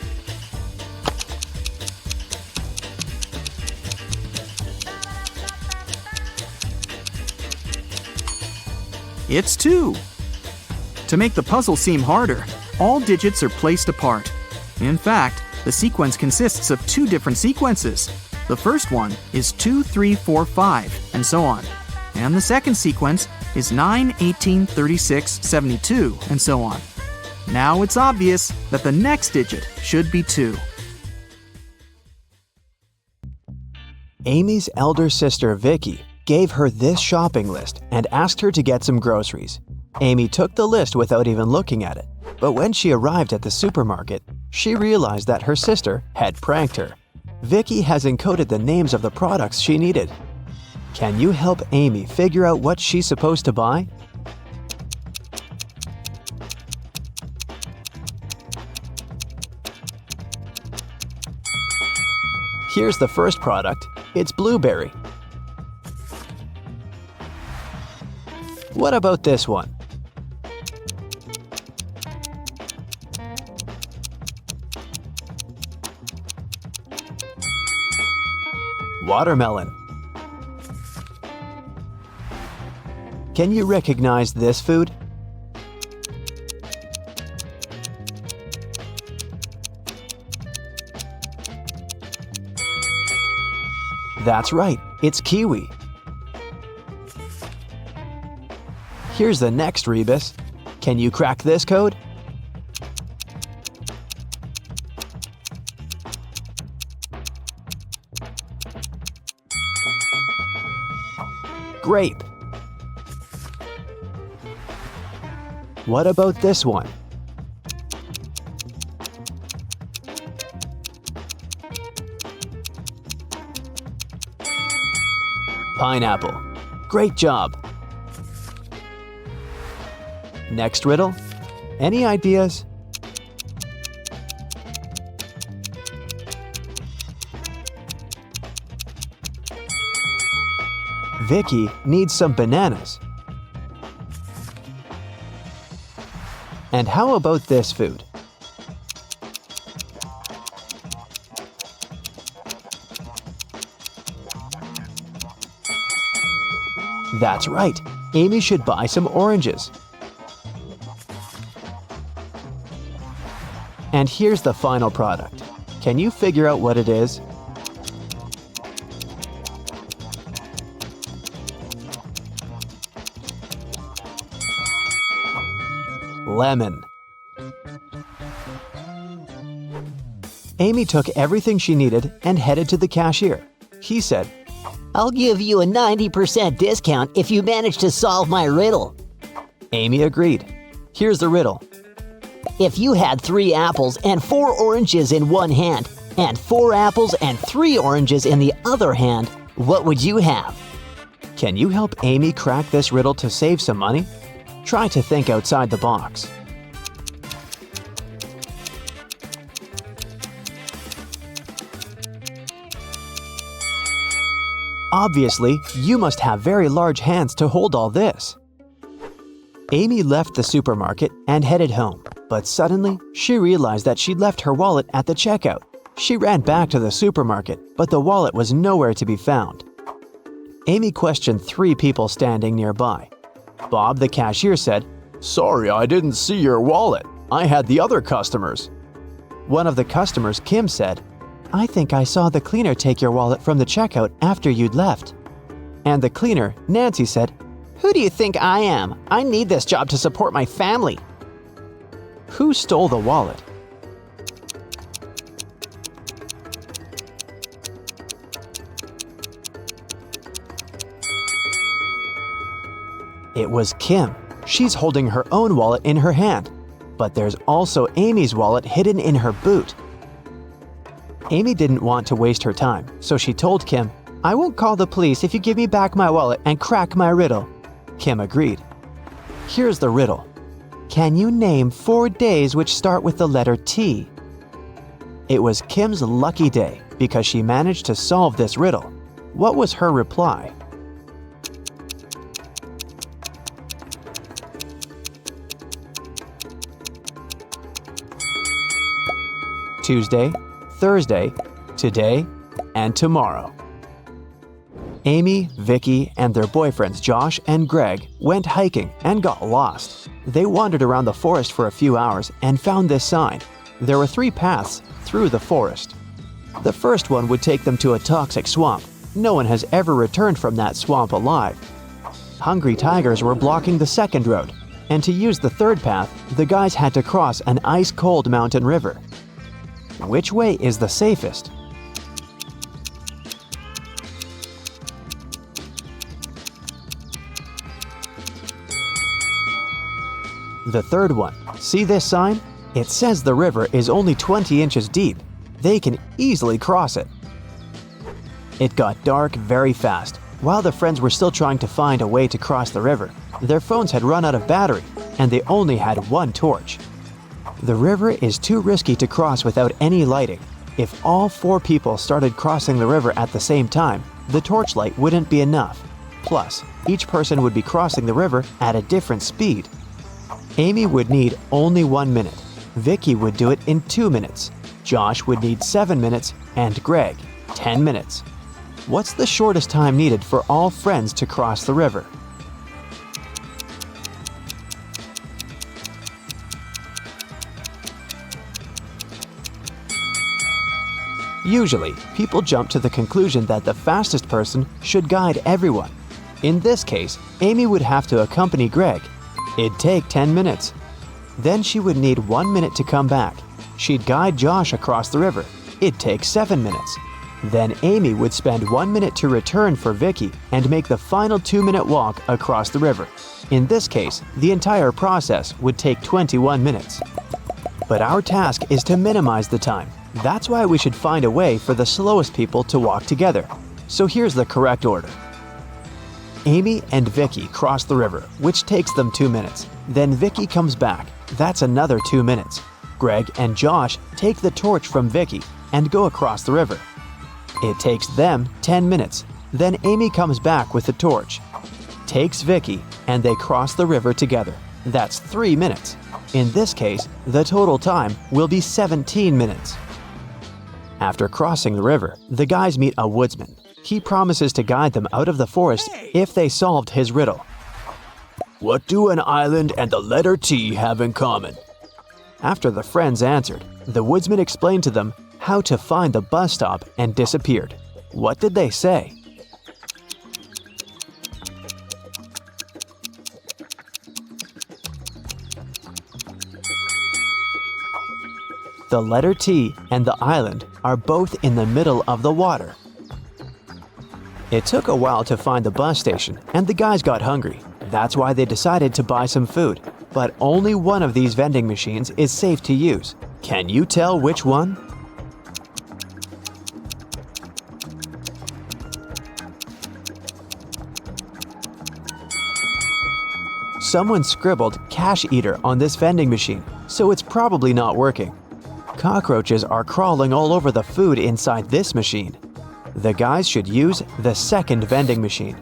D: It's 2. To make the puzzle seem harder, all digits are placed apart. In fact, the sequence consists of 2 different sequences. The first one is 2, 3, 4, 5, and so on. And the second sequence is 9, 18, 36, 72, and so on. Now it's obvious that the next digit should be 2.
A: Amy's elder sister Vicky gave her this shopping list and asked her to get some groceries. Amy took the list without even looking at it, but when she arrived at the supermarket, she realized that her sister had pranked her. Vicky has encoded the names of the products she needed. Can you help Amy figure out what she's supposed to buy? Here's the first product. It's blueberry. What about this one? Watermelon. Can you recognize this food? That's right, it's kiwi. Here's the next rebus. Can you crack this code? Grape. What about this one? Pineapple. Great job. Next riddle. Any ideas? Vicky needs some bananas. And how about this food? That's right, Amy should buy some oranges. And here's the final product. Can you figure out what it is? Lemon. Amy took everything she needed and headed to the cashier. He said,
B: I'll give you a 90% discount if you manage to solve my riddle.
A: Amy agreed. Here's the riddle.
B: If you had 3 apples and 4 oranges in one hand, and 4 apples and 3 oranges in the other hand, what would you have?
A: Can you help Amy crack this riddle to save some money? Try to think outside the box. Obviously, you must have very large hands to hold all this. Amy left the supermarket and headed home, but suddenly she realized that she'd left her wallet at the checkout. She ran back to the supermarket, but the wallet was nowhere to be found. Amy questioned 3 people standing nearby. Bob, the cashier, said, "Sorry, I didn't see your wallet. I had the other customers." One of the customers, Kim, said, "I think I saw the cleaner take your wallet from the checkout after you'd left." And the cleaner, Nancy, said, "Who do you think I am? I need this job to support my family." Who stole the wallet? It was Kim. She's holding her own wallet in her hand. But there's also Amy's wallet hidden in her boot. Amy didn't want to waste her time, so she told Kim, "I won't call the police if you give me back my wallet and crack my riddle." Kim agreed. Here's the riddle. Can you name 4 days which start with the letter T? It was Kim's lucky day because she managed to solve this riddle. What was her reply? Tuesday, Thursday, today, and tomorrow. Amy, Vicky, and their boyfriends Josh and Greg went hiking and got lost. They wandered around the forest for a few hours and found this sign. There were 3 paths through the forest. The first one would take them to a toxic swamp. No one has ever returned from that swamp alive. Hungry tigers were blocking the second road, and to use the third path, the guys had to cross an ice-cold mountain river. Which way is the safest? The third one. See this sign? It says the river is only 20 inches deep. They can easily cross it. It got dark very fast. While the friends were still trying to find a way to cross the river, their phones had run out of battery, and they only had 1 torch. The river is too risky to cross without any lighting. If all 4 people started crossing the river at the same time, the torchlight wouldn't be enough. Plus, each person would be crossing the river at a different speed. Amy would need only 1 minute. Vicky would do it in 2 minutes. Josh would need 7 minutes, and Greg, 10 minutes. What's the shortest time needed for all friends to cross the river? Usually, people jump to the conclusion that the fastest person should guide everyone. In this case, Amy would have to accompany Greg. It'd take 10 minutes. Then she would need 1 minute to come back. She'd guide Josh across the river. It'd take 7 minutes. Then Amy would spend 1 minute to return for Vicky and make the final 2-minute walk across the river. In this case, the entire process would take 21 minutes. But our task is to minimize the time. That's why we should find a way for the slowest people to walk together. So here's the correct order. Amy and Vicky cross the river, which takes them 2 minutes. Then Vicky comes back. That's another 2 minutes. Greg and Josh take the torch from Vicky and go across the river. It takes them 10 minutes. Then Amy comes back with the torch, takes Vicky, and they cross the river together. That's 3 minutes. In this case, the total time will be 17 minutes. After crossing the river, the guys meet a woodsman. He promises to guide them out of the forest if they solved his riddle.
B: What do an island and the letter T have in common?
A: After the friends answered, the woodsman explained to them how to find the bus stop and disappeared. What did they say? The letter T and the island are both in the middle of the water. It took a while to find the bus station, and the guys got hungry. That's why they decided to buy some food. But only one of these vending machines is safe to use. Can you tell which one? Someone scribbled "cash eater" on this vending machine, so it's probably not working. Cockroaches are crawling all over the food inside this machine. The guys should use the second vending machine.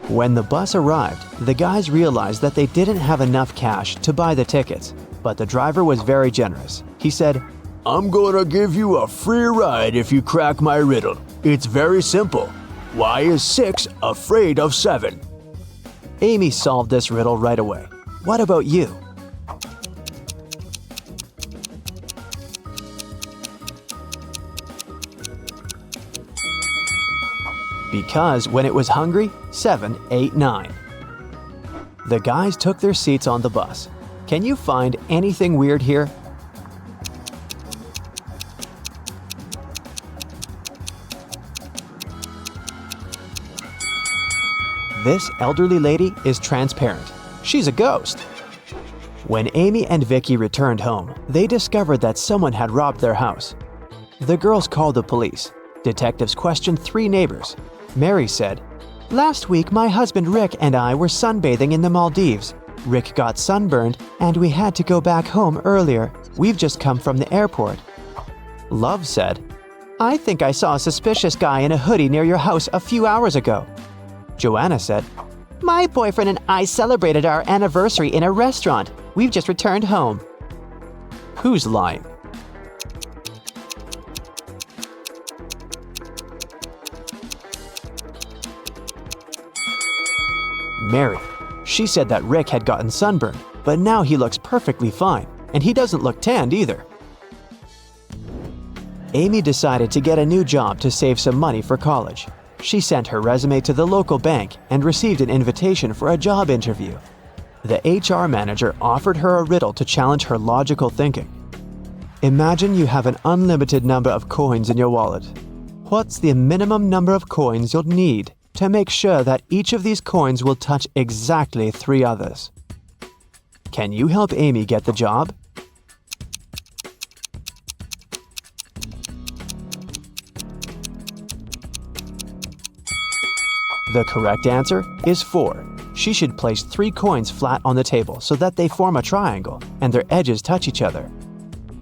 A: When the bus arrived, the guys realized that they didn't have enough cash to buy the tickets, but the driver was very generous. He said,
B: I'm gonna give you a free ride if you crack my riddle. It's very simple. Why is 6 afraid of 7?
A: Amy solved this riddle right away. What about you? Because when it was hungry, 7 ate 9. The guys took their seats on the bus. Can you find anything weird here? This elderly lady is transparent. She's a ghost. When Amy and Vicky returned home, they discovered that someone had robbed their house. The girls called the police. Detectives questioned 3 neighbors. Mary said, "Last week my husband Rick and I were sunbathing in the Maldives. Rick got sunburned and we had to go back home earlier. We've just come from the airport." Love said, "I think I saw a suspicious guy in a hoodie near your house a few hours ago." Joanna said, "My boyfriend and I celebrated our anniversary in a restaurant. We've just returned home." Who's lying? Mary. She said that Rick had gotten sunburned, but now he looks perfectly fine, and he doesn't look tanned either. Amy decided to get a new job to save some money for college. She sent her resume to the local bank and received an invitation for a job interview. The HR manager offered her a riddle to challenge her logical thinking. Imagine you have an unlimited number of coins in your wallet. What's the minimum number of coins you'll need to make sure that each of these coins will touch exactly 3 others? Can you help Amy get the job? The correct answer is 4. She should place 3 coins flat on the table so that they form a triangle and their edges touch each other.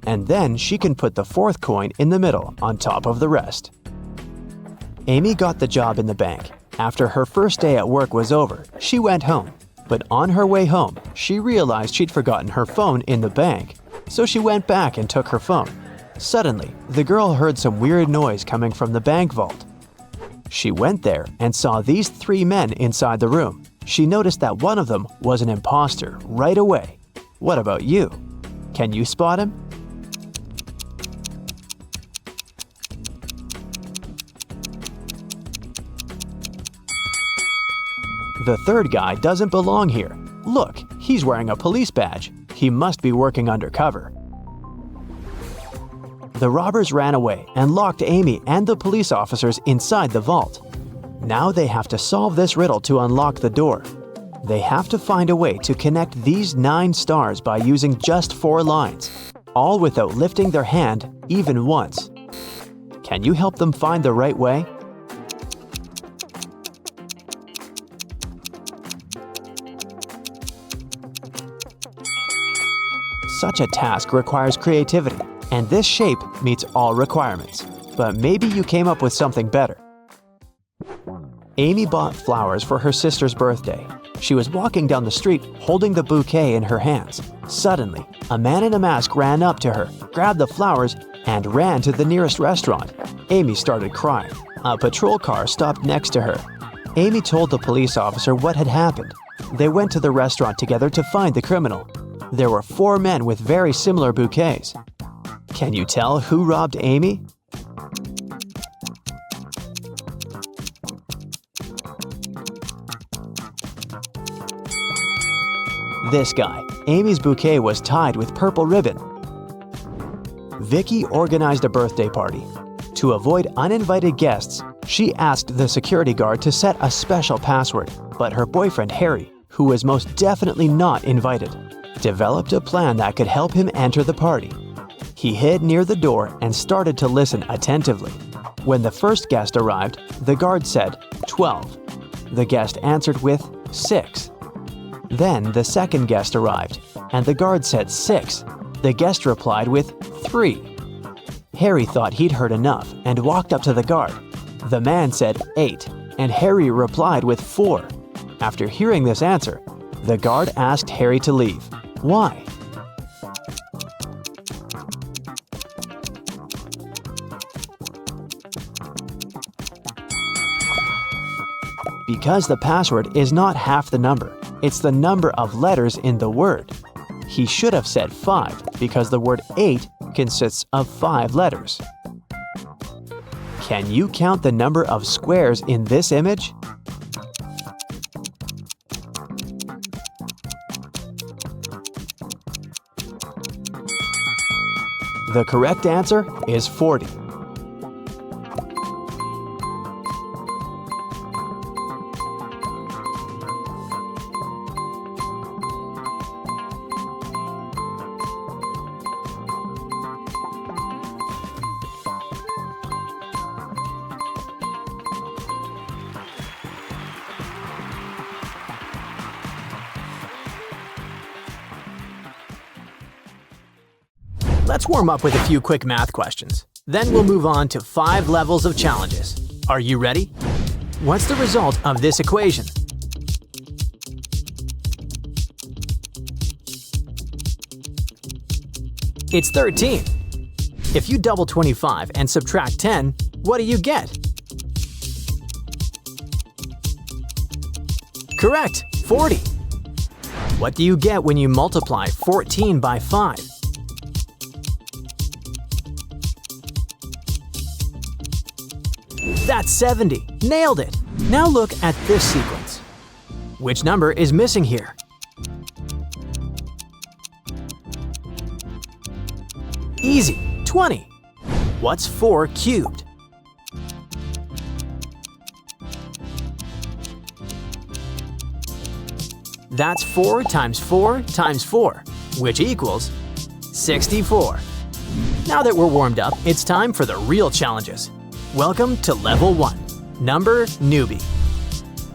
A: And then she can put the 4th coin in the middle on top of the rest. Amy got the job in the bank. After her first day at work was over, she went home. But on her way home, she realized she'd forgotten her phone in the bank. So she went back and took her phone. Suddenly, the girl heard some weird noise coming from the bank vault. She went there and saw these 3 men inside the room. She noticed that one of them was an imposter right away. What about you? Can you spot him? The 3rd guy doesn't belong here. Look, he's wearing a police badge. He must be working undercover. The robbers ran away and locked Amy and the police officers inside the vault. Now they have to solve this riddle to unlock the door. They have to find a way to connect these 9 stars by using just 4 lines, all without lifting their hand even once. Can you help them find the right way? Such a task requires creativity, and this shape meets all requirements. But maybe you came up with something better. Amy bought flowers for her sister's birthday. She was walking down the street holding the bouquet in her hands. Suddenly, a man in a mask ran up to her, grabbed the flowers, and ran to the nearest restaurant. Amy started crying. A patrol car stopped next to her. Amy told the police officer what had happened. They went to the restaurant together to find the criminal. There were 4 men with very similar bouquets. Can you tell who robbed Amy? This guy. Amy's bouquet was tied with purple ribbon. Vicky organized a birthday party. To avoid uninvited guests, she asked the security guard to set a special password, but her boyfriend Harry, who was most definitely not invited, developed a plan that could help him enter the party. He hid near the door and started to listen attentively. When the first guest arrived, the guard said 12. The guest answered with 6. Then the second guest arrived, and the guard said 6. The guest replied with 3. Harry thought he'd heard enough and walked up to the guard. The man said 8, and Harry replied with 4. After hearing this answer, the guard asked Harry to leave. Why? Because the password is not half the number. It's the number of letters in the word. He should have said 5 because the word 8 consists of 5 letters. Can you count the number of squares in this image? The correct answer is 40. Let's warm up with a few quick math questions. Then we'll move on to 5 levels of challenges. Are you ready? What's the result of this equation? It's 13. If you double 25 and subtract 10, what do you get? Correct, 40. What do you get when you multiply 14 by 5? That's 70. Nailed it. Now look at this sequence. Which number is missing here? Easy. 20. What's 4 cubed? That's 4 times 4 times 4, which equals 64. Now that we're warmed up, it's time for the real challenges. Welcome to Level 1, Number Newbie.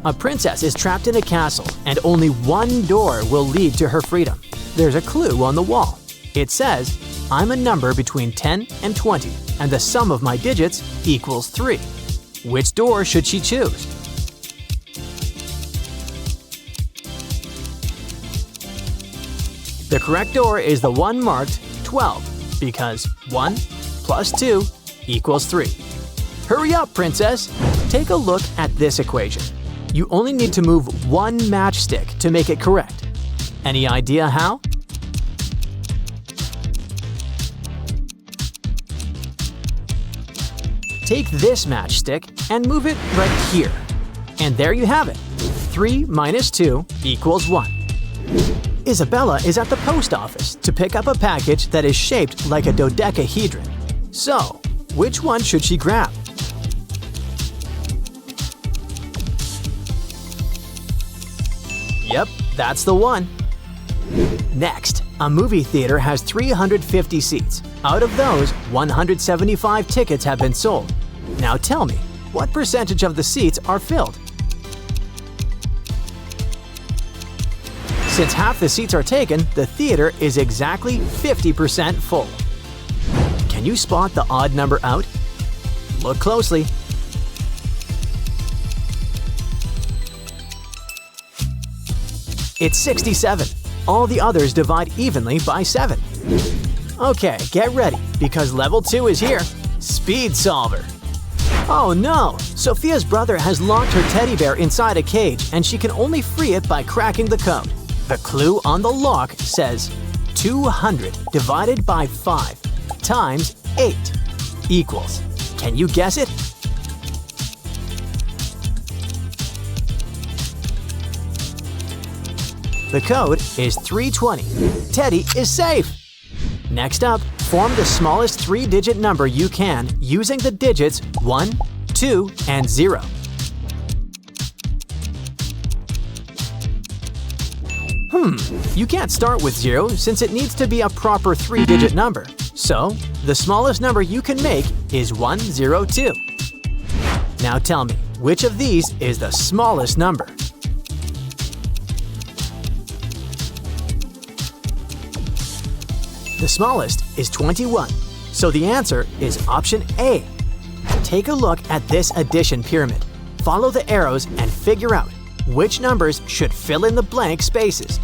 A: A princess is trapped in a castle, and only one door will lead to her freedom. There's a clue on the wall. It says, I'm a number between 10 and 20, and the sum of my digits equals 3. Which door should she choose? The correct door is the one marked 12, because 1 plus 2 equals 3. Hurry up, princess! Take a look at this equation. You only need to move one matchstick to make it correct. Any idea how? Take this matchstick and move it right here. And there you have it. 3 minus 2 equals 1. Isabella is at the post office to pick up a package that is shaped like a dodecahedron. So, which one should she grab? Yep, that's the one. Next, a movie theater has 350 seats. Out of those, 175 tickets have been sold. Now tell me, what percentage of the seats are filled? Since half the seats are taken, the theater is exactly 50% full. Can you spot the odd number out? Look closely. It's 67. All the others divide evenly by 7. Okay, get ready, because Level 2 is here. Speed Solver. Oh no! Sophia's brother has locked her teddy bear inside a cage, and she can only free it by cracking the code. The clue on the lock says 200 divided by 5 times 8 equals. Can you guess it? The code is 320. Teddy is safe! Next up, form the smallest 3-digit number you can using the digits 1, 2, and 0. You can't start with 0 since it needs to be a proper 3-digit number. So, the smallest number you can make is 102. Now tell me, which of these is the smallest number? The smallest is 21, so the answer is option A. Take a look at this addition pyramid. Follow the arrows and figure out which numbers should fill in the blank spaces.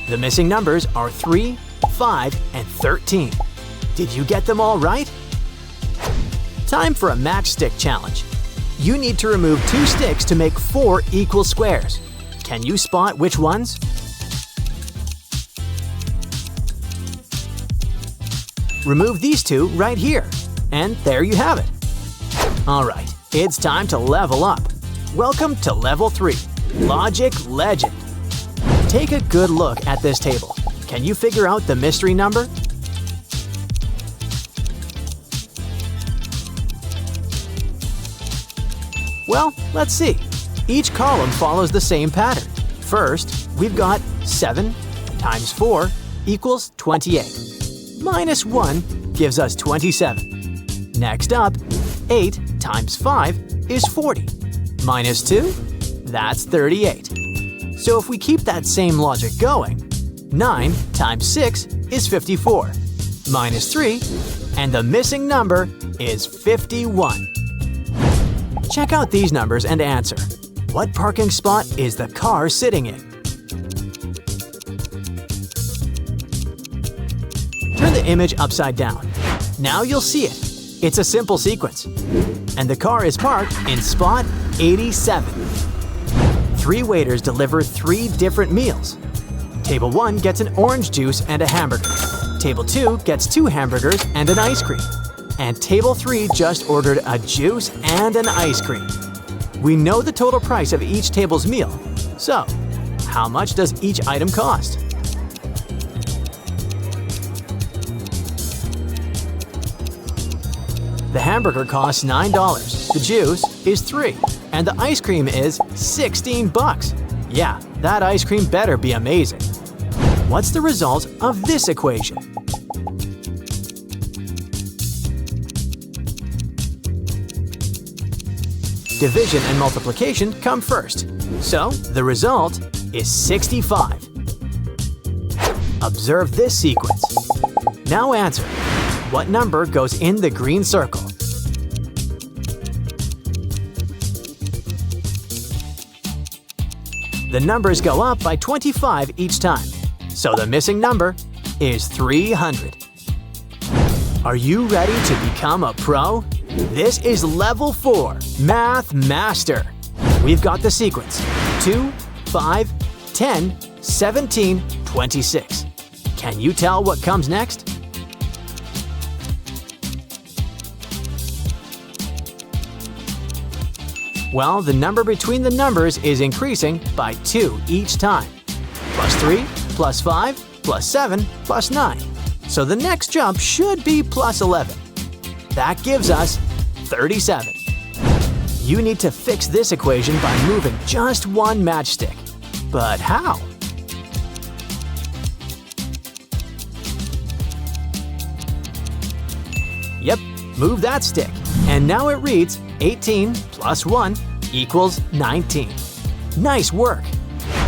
A: The missing numbers are 3, 5, and 13. Did you get them all right? Time for a matchstick challenge. You need to remove 2 sticks to make 4 equal squares. Can you spot which ones? Remove these 2 right here. And there you have it. Alright, it's time to level up. Welcome to Level 3, Logic Legend. Take a good look at this table. Can you figure out the mystery number? Well, let's see. Each column follows the same pattern. First, we've got 7 times 4 equals 28. Minus 1 gives us 27. Next up, 8 times 5 is 40. Minus 2, that's 38. So if we keep that same logic going, 9 times 6 is 54. Minus 3, and the missing number is 51. Check out these numbers and answer. What parking spot is the car sitting in? Turn the image upside down. Now you'll see it. It's a simple sequence.
C: and the car is parked in spot 87. 3 waiters deliver 3 different meals. Table 1 gets an orange juice and a hamburger. Table 2 gets 2 hamburgers and an ice cream. And Table 3 just ordered a juice and an ice cream. We know the total price of each table's meal. So, how much does each item cost? The hamburger costs $9, the juice is $3, and the ice cream is $16. Yeah, that ice cream better be amazing. What's the result of this equation? Division and multiplication come first, so the result is 65. Observe this sequence. Now answer. What number goes in the green circle? The numbers go up by 25 each time, so the missing number is 300. Are you ready to become a pro? This is Level 4, Math Master. We've got the sequence: 2, 5, 10, 17, 26. Can you tell what comes next? Well, the number between the numbers is increasing by 2 each time. Plus 3, plus 5, plus 7, plus 9. So the next jump should be plus 11. That gives us 37. You need to fix this equation by moving just one matchstick. But how? Yep, move that stick. And now it reads 18 plus 1 equals 19. Nice work!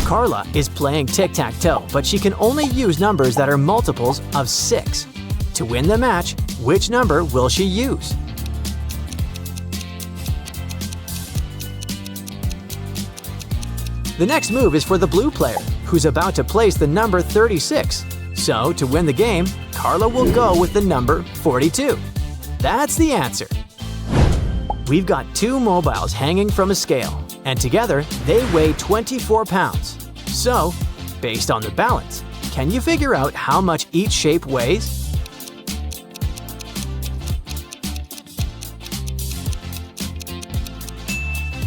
C: Carla is playing tic-tac-toe, but she can only use numbers that are multiples of 6. To win the match, which number will she use? The next move is for the blue player, who's about to place the number 36. So, to win the game, Carla will go with the number 42. That's the answer. We've got 2 mobiles hanging from a scale, and together they weigh 24 pounds. So, based on the balance, can you figure out how much each shape weighs?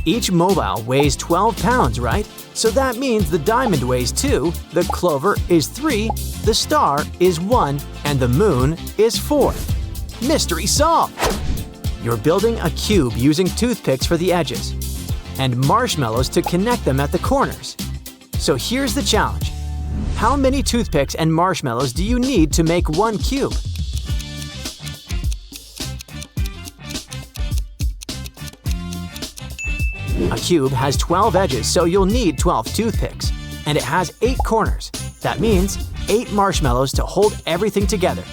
C: Each mobile weighs 12 pounds, right? So that means the diamond weighs 2, the clover is 3, the star is 1, and the moon is 4. Mystery solved! You're building a cube using toothpicks for the edges and marshmallows to connect them at the corners. So here's the challenge. How many toothpicks and marshmallows do you need to make one cube? A cube has 12 edges, so you'll need 12 toothpicks. And it has 8 corners. That means 8 marshmallows to hold everything together.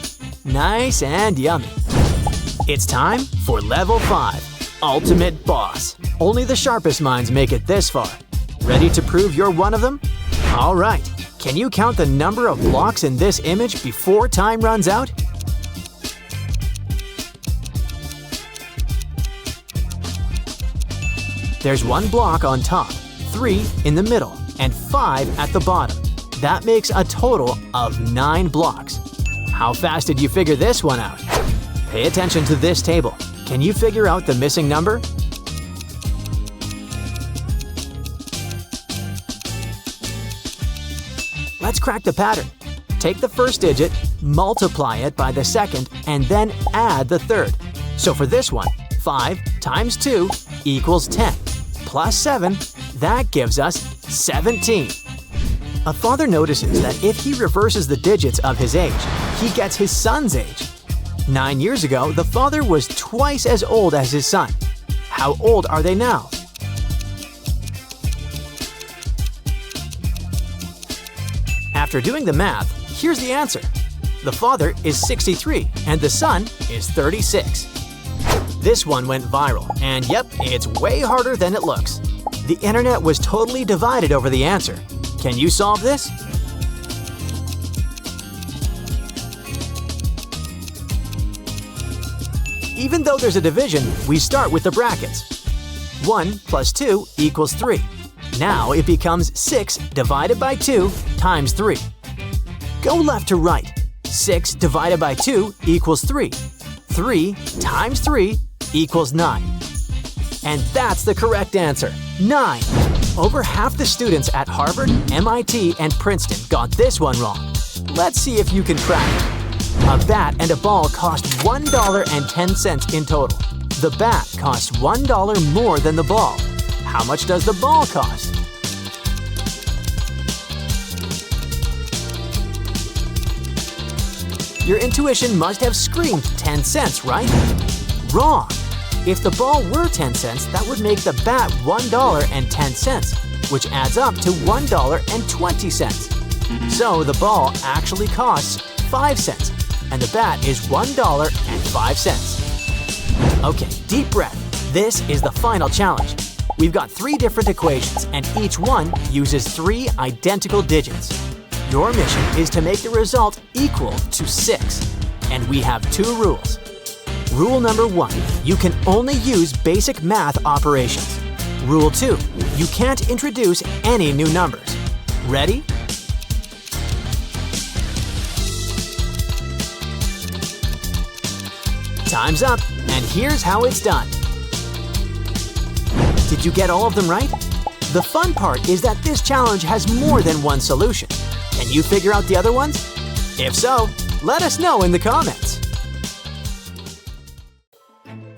C: Nice and yummy. It's time for Level 5, Ultimate Boss. Only the sharpest minds make it this far. Ready to prove you're one of them? All right. Can you count the number of blocks in this image before time runs out? There's 1 block on top, 3 in the middle, and 5 at the bottom. That makes a total of 9 blocks. How fast did you figure this one out? Pay attention to this table. Can you figure out the missing number? Let's crack the pattern. Take the first digit, multiply it by the second, and then add the third. So for this one, 5 times 2 equals 10. Plus 7, that gives us 17. A father notices that if he reverses the digits of his age, he gets his son's age. 9 years ago, the father was twice as old as his son. How old are they now? After doing the math, here's the answer. The father is 63 and the son is 36. This one went viral, and yep, it's way harder than it looks. The internet was totally divided over the answer. Can you solve this? Even though there's a division, we start with the brackets. 1 plus 2 equals 3. Now it becomes 6 divided by 2 times 3. Go left to right. 6 divided by 2 equals 3. 3 times 3 equals 9. And that's the correct answer, 9. Over half the students at Harvard, MIT, and Princeton got this one wrong. Let's see if you can crack it. A bat and a ball cost $1.10 in total. The bat costs $1 more than the ball. How much does the ball cost? Your intuition must have screamed 10 cents, right? Wrong! If the ball were 10 cents, that would make the bat $1.10, which adds up to $1.20. So the ball actually costs 5 cents, and the bat is $1.05. Okay, deep breath. This is the final challenge. We've got 3 different equations, and each one uses 3 identical digits. Your mission is to make the result equal to 6. And we have 2 rules. Rule number 1, you can only use basic math operations. Rule 2, you can't introduce any new numbers. Ready? Time's up, and here's how it's done. Did you get all of them right? The fun part is that this challenge has more than one solution. Can you figure out the other ones? If so, let us know in the comments.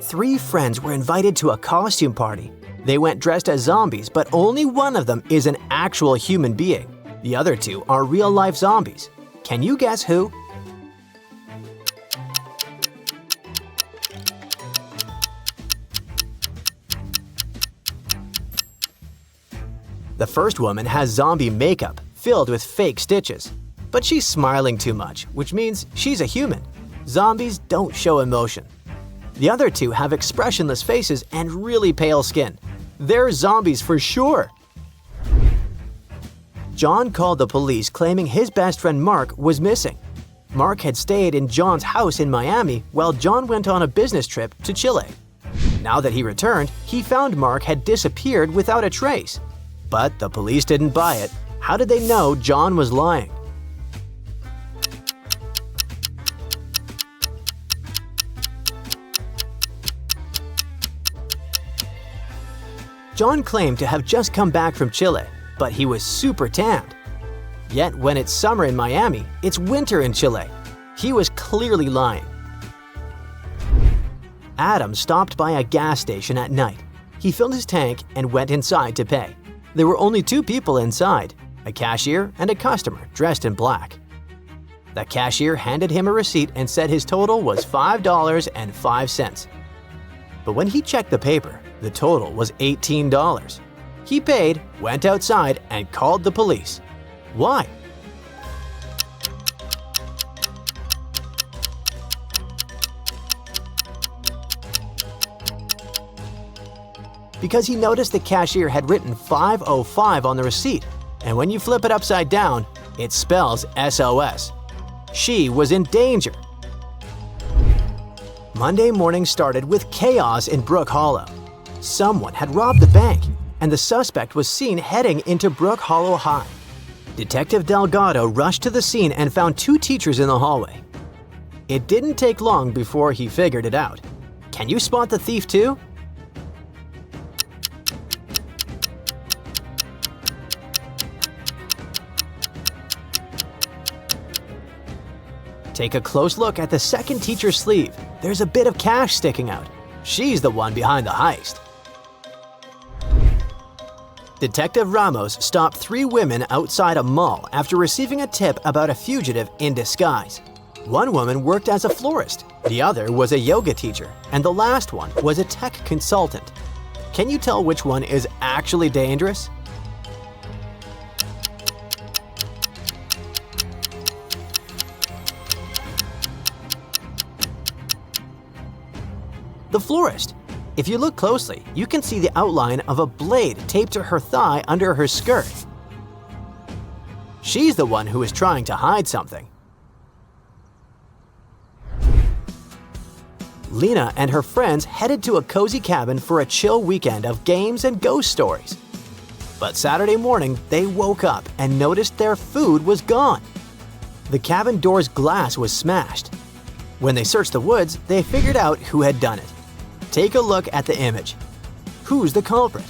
C: 3 friends were invited to a costume party. They went dressed as zombies, but only one of them is an actual human being. The other 2 are real-life zombies. Can you guess who? The first woman has zombie makeup filled with fake stitches. But she's smiling too much, which means she's a human. Zombies don't show emotion. The other 2 have expressionless faces and really pale skin. They're zombies for sure. John called the police claiming his best friend Mark was missing. Mark had stayed in John's house in Miami while John went on a business trip to Chile. Now that he returned, he found Mark had disappeared without a trace. But the police didn't buy it. How did they know John was lying? John claimed to have just come back from Chile, but he was super tanned. Yet when it's summer in Miami, it's winter in Chile. He was clearly lying. Adam stopped by a gas station at night. He filled his tank and went inside to pay. There were only 2 people inside, a cashier and a customer dressed in black. The cashier handed him a receipt and said his total was $5.05. But when he checked the paper, the total was $18. He paid, went outside, and called the police. Why? Because he noticed the cashier had written 505 on the receipt, and when you flip it upside down, it spells SOS. She was in danger. Monday morning started with chaos in Brook Hollow. Someone had robbed the bank, and the suspect was seen heading into Brook Hollow High. Detective Delgado rushed to the scene and found 2 teachers in the hallway. It didn't take long before he figured it out. Can you spot the thief too? Take a close look at the second teacher's sleeve. There's a bit of cash sticking out. She's the one behind the heist. Detective Ramos stopped 3 women outside a mall after receiving a tip about a fugitive in disguise. One woman worked as a florist, the other was a yoga teacher, and the last one was a tech consultant. Can you tell which one is actually dangerous? The florist. If you look closely, you can see the outline of a blade taped to her thigh under her skirt. She's the one who is trying to hide something. Lena and her friends headed to a cozy cabin for a chill weekend of games and ghost stories. But Saturday morning, they woke up and noticed their food was gone. The cabin door's glass was smashed. When they searched the woods, they figured out who had done it. Take a look at the image. Who's the culprit?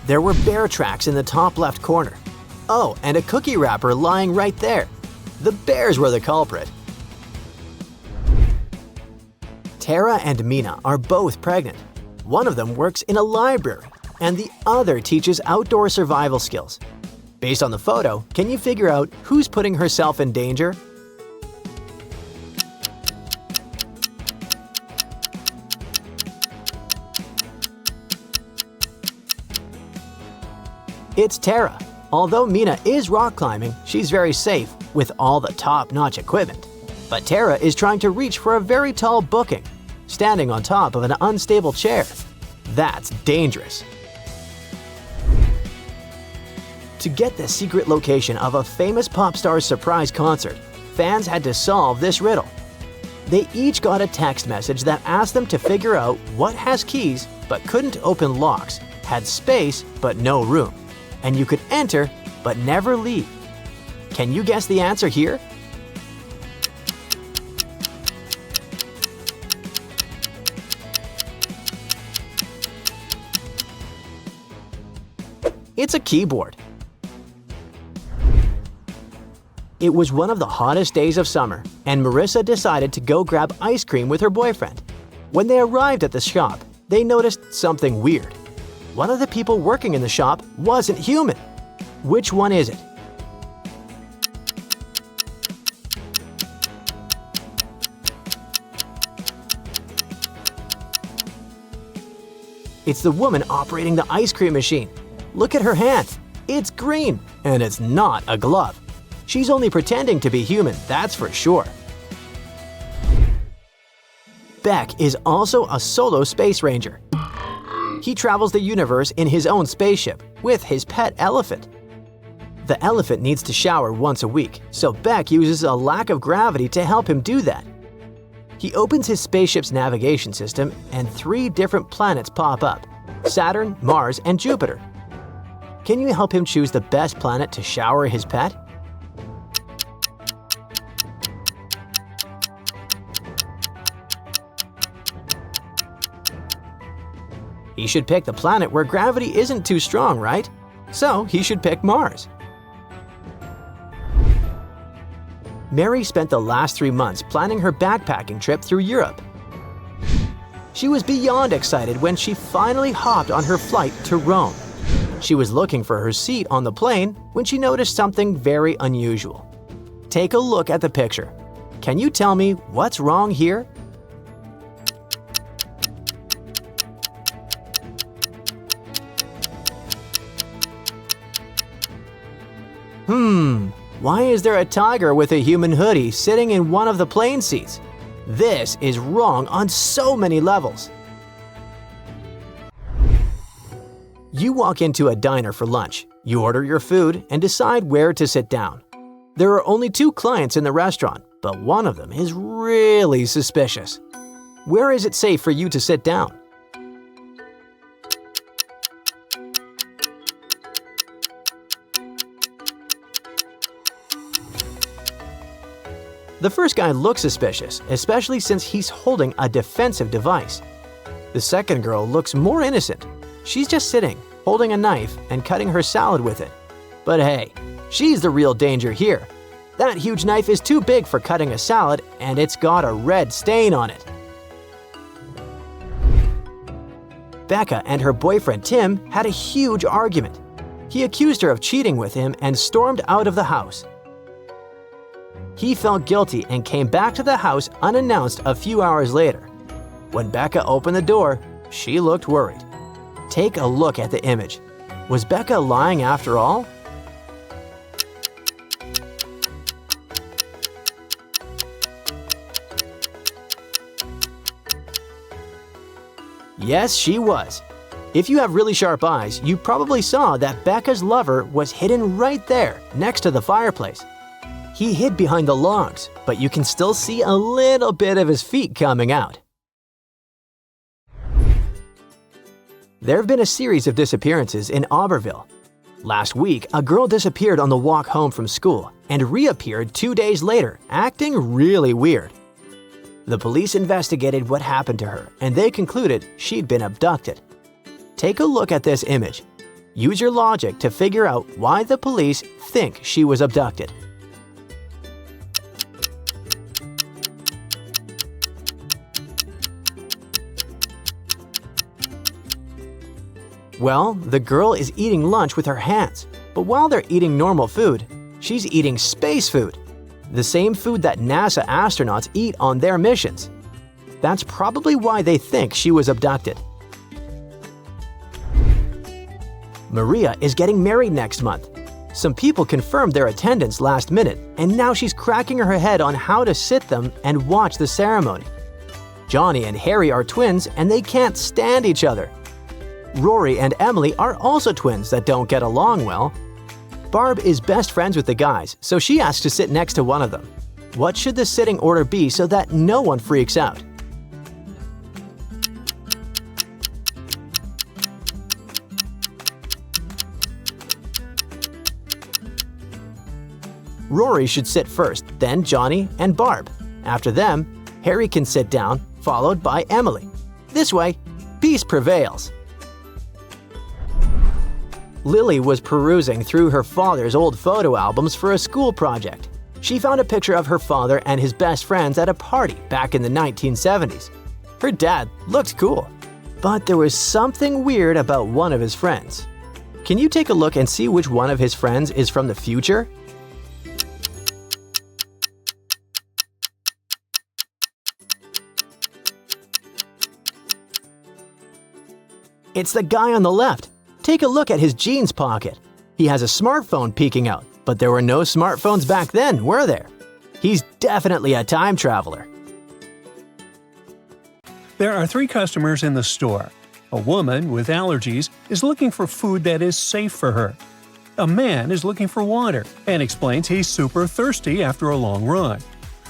C: There were bear tracks in the top left corner. Oh, and a cookie wrapper lying right there. The bears were the culprit. Tara and Mina are both pregnant. One of them works in a library, and the other teaches outdoor survival skills. Based on the photo, can you figure out who's putting herself in danger? It's Tara. Although Mina is rock climbing, she's very safe with all the top-notch equipment. But Tara is trying to reach for a very tall booking, standing on top of an unstable chair. That's dangerous. To get the secret location of a famous pop star's surprise concert, fans had to solve this riddle. They each got a text message that asked them to figure out what has keys but couldn't open locks, had space but no room, and you could enter but never leave. Can you guess the answer here? It's a keyboard. It was one of the hottest days of summer, and Marissa decided to go grab ice cream with her boyfriend. When they arrived at the shop, they noticed something weird. One of the people working in the shop wasn't human. Which one is it? It's the woman operating the ice cream machine. Look at her hand. It's green, and it's not a glove. She's only pretending to be human, that's for sure. Beck is also a solo space ranger. He travels the universe in his own spaceship with his pet elephant. The elephant needs to shower once a week, so Beck uses a lack of gravity to help him do that. He opens his spaceship's navigation system and 3 different planets pop up: Saturn, Mars, and Jupiter. Can you help him choose the best planet to shower his pet? He should pick the planet where gravity isn't too strong, right? So he should pick Mars. Mary spent the last 3 months planning her backpacking trip through Europe. She was beyond excited when she finally hopped on her flight to Rome. She was looking for her seat on the plane when she noticed something very unusual. Take a look at the picture. Can you tell me what's wrong here? Why is there a tiger with a human hoodie sitting in one of the plane seats? This is wrong on so many levels. You walk into a diner for lunch, you order your food, and decide where to sit down. There are only 2 clients in the restaurant, but one of them is really suspicious. Where is it safe for you to sit down? The first guy looks suspicious, especially since he's holding a defensive device. The second girl looks more innocent. She's just sitting, holding a knife and cutting her salad with it. But hey, she's the real danger here. That huge knife is too big for cutting a salad, and it's got a red stain on it. Becca and her boyfriend Tim had a huge argument. He accused her of cheating with him and stormed out of the house. He felt guilty and came back to the house unannounced a few hours later. When Becca opened the door, she looked worried. Take a look at the image. Was Becca lying after all? Yes, she was.
A: If you have really sharp eyes, you probably saw that Becca's lover was hidden right there, next to the fireplace. He hid behind the logs, but you can still see a little bit of his feet coming out. There have been a series of disappearances in Auberville. Last week, a girl disappeared on the walk home from school and reappeared 2 days later, acting really weird. The police investigated what happened to her, and they concluded she'd been abducted. Take a look at this image. Use your logic to figure out why the police think she was abducted. Well, the girl is eating lunch with her hands, but while they're eating normal food, she's eating space food, the same food that NASA astronauts eat on their missions. That's probably why they think she was abducted. Maria is getting married next month. Some people confirmed their attendance last minute, and now she's cracking her head on how to sit them and watch the ceremony. Johnny and Harry are twins, and they can't stand each other. Rory and Emily are also twins that don't get along well. Barb is best friends with the guys, so she asks to sit next to one of them. What should the sitting order be so that no one freaks out? Rory should sit first, then Johnny and Barb. After them, Harry can sit down, followed by Emily. This way, peace prevails. Lily was perusing through her father's old photo albums for a school project. She found a picture of her father and his best friends at a party back in the 1970s. Her dad looked cool, but there was something weird about one of his friends. Can you take a look and see which one of his friends is from the future? It's the guy on the left. Take a look at his jeans pocket. He has a smartphone peeking out, but there were no smartphones back then, were there? He's definitely a time traveler.
E: There are 3 customers in the store. A woman with allergies is looking for food that is safe for her. A man is looking for water and explains he's super thirsty after a long run.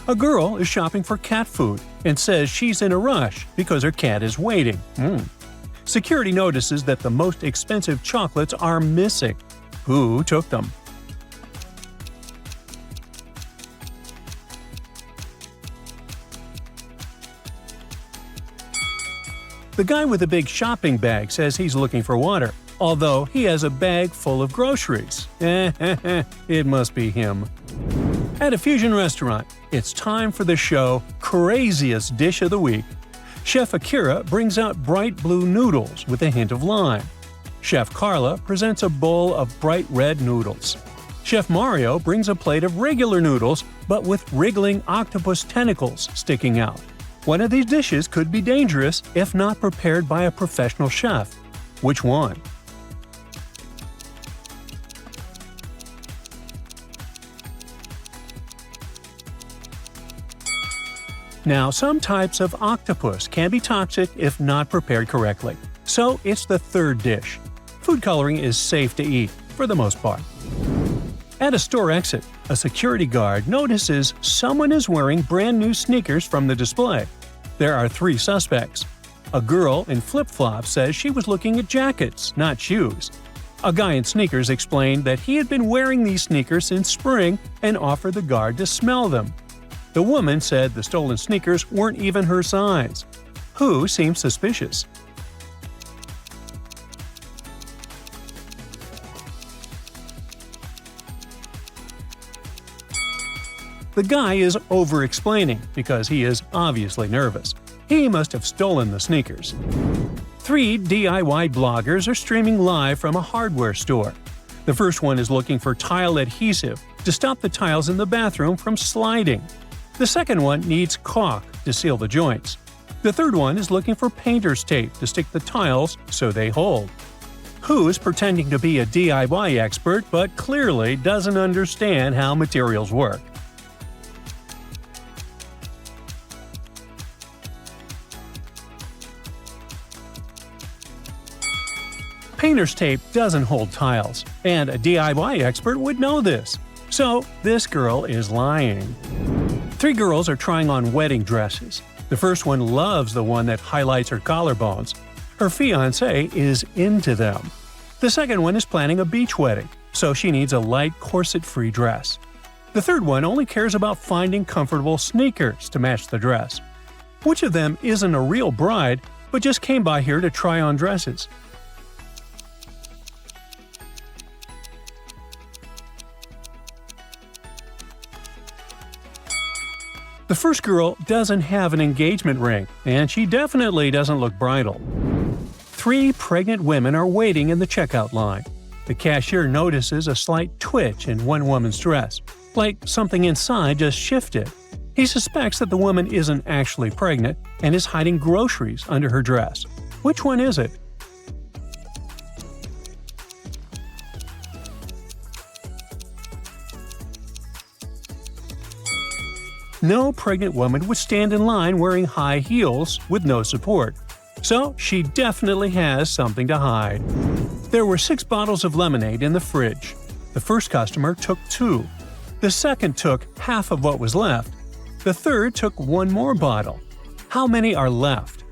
E: A girl is shopping for cat food and says she's in a rush because her cat is waiting. Security notices that the most expensive chocolates are missing. Who took them? The guy with a big shopping bag says he's looking for water, although he has a bag full of groceries. It must be him. At a fusion restaurant, it's time for the show Craziest Dish of the Week. Chef Akira brings out bright blue noodles with a hint of lime. Chef Carla presents a bowl of bright red noodles. Chef Mario brings a plate of regular noodles, but with wriggling octopus tentacles sticking out. One of these dishes could be dangerous if not prepared by a professional chef. Which one? Now, some types of octopus can be toxic if not prepared correctly, so it's the third dish. Food coloring is safe to eat, for the most part. At a store exit, a security guard notices someone is wearing brand new sneakers from the display. There are 3 suspects. A girl in flip-flops says she was looking at jackets, not shoes. A guy in sneakers explained that he had been wearing these sneakers since spring and offered the guard to smell them. The woman said the stolen sneakers weren't even her size. Who seems suspicious? The guy is over-explaining because he is obviously nervous. He must have stolen the sneakers. 3 DIY bloggers are streaming live from a hardware store. The first one is looking for tile adhesive to stop the tiles in the bathroom from sliding. The second one needs caulk to seal the joints. The third one is looking for painter's tape to stick the tiles so they hold. Who's pretending to be a DIY expert but clearly doesn't understand how materials work? Painter's tape doesn't hold tiles, and a DIY expert would know this. So this girl is lying. 3 girls are trying on wedding dresses. The first one loves the one that highlights her collarbones. Her fiancé is into them. The second one is planning a beach wedding, so she needs a light corset-free dress. The third one only cares about finding comfortable sneakers to match the dress. Which of them isn't a real bride, but just came by here to try on dresses? The first girl doesn't have an engagement ring, and she definitely doesn't look bridal. 3 pregnant women are waiting in the checkout line. The cashier notices a slight twitch in one woman's dress, like something inside just shifted. He suspects that the woman isn't actually pregnant and is hiding groceries under her dress. Which one is it? No pregnant woman would stand in line wearing high heels with no support, so she definitely has something to hide. There were 6 bottles of lemonade in the fridge. The first customer took 2. The second took half of what was left. The third took 1 more bottle. How many are left?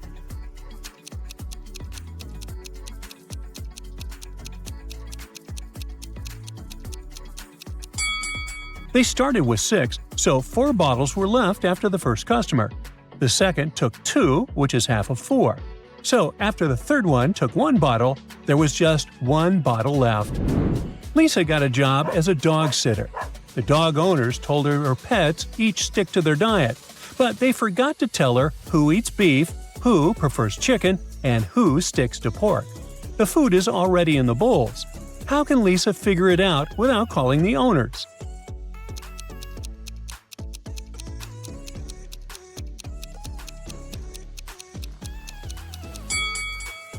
E: They started with 6, so 4 bottles were left after the first customer. The second took 2, which is half of 4. So after the third one took 1 bottle, there was just 1 bottle left. Lisa got a job as a dog sitter. The dog owners told her pets each stick to their diet, but they forgot to tell her who eats beef, who prefers chicken, and who sticks to pork. The food is already in the bowls. How can Lisa figure it out without calling the owners?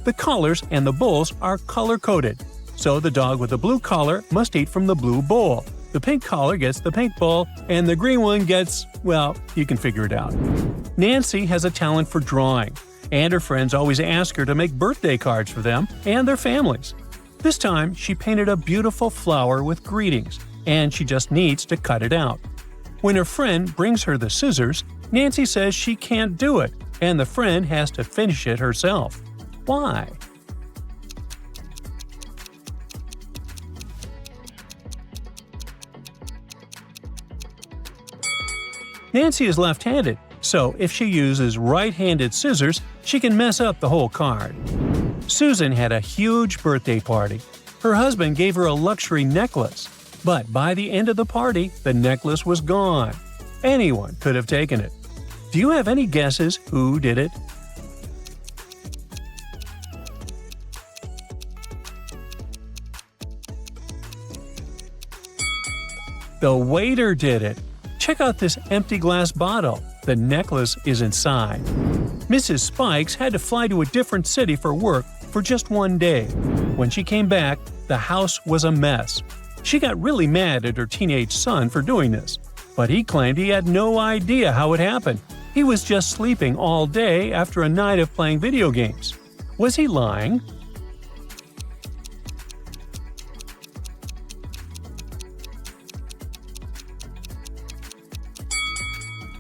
E: The collars and the bowls are color-coded, so the dog with the blue collar must eat from the blue bowl. The pink collar gets the pink bowl, and the green one gets, well, you can figure it out. Nancy has a talent for drawing, and her friends always ask her to make birthday cards for them and their families. This time, she painted a beautiful flower with greetings, and she just needs to cut it out. When her friend brings her the scissors, Nancy says she can't do it, and the friend has to finish it herself. Why? Nancy is left-handed, so if she uses right-handed scissors, she can mess up the whole card. Susan had a huge birthday party. Her husband gave her a luxury necklace, but by the end of the party, the necklace was gone. Anyone could have taken it. Do you have any guesses who did it? The waiter did it. Check out this empty glass bottle. The necklace is inside. Mrs. Spikes had to fly to a different city for work for just 1 day. When she came back, the house was a mess. She got really mad at her teenage son for doing this, but he claimed he had no idea how it happened. He was just sleeping all day after a night of playing video games. Was he lying?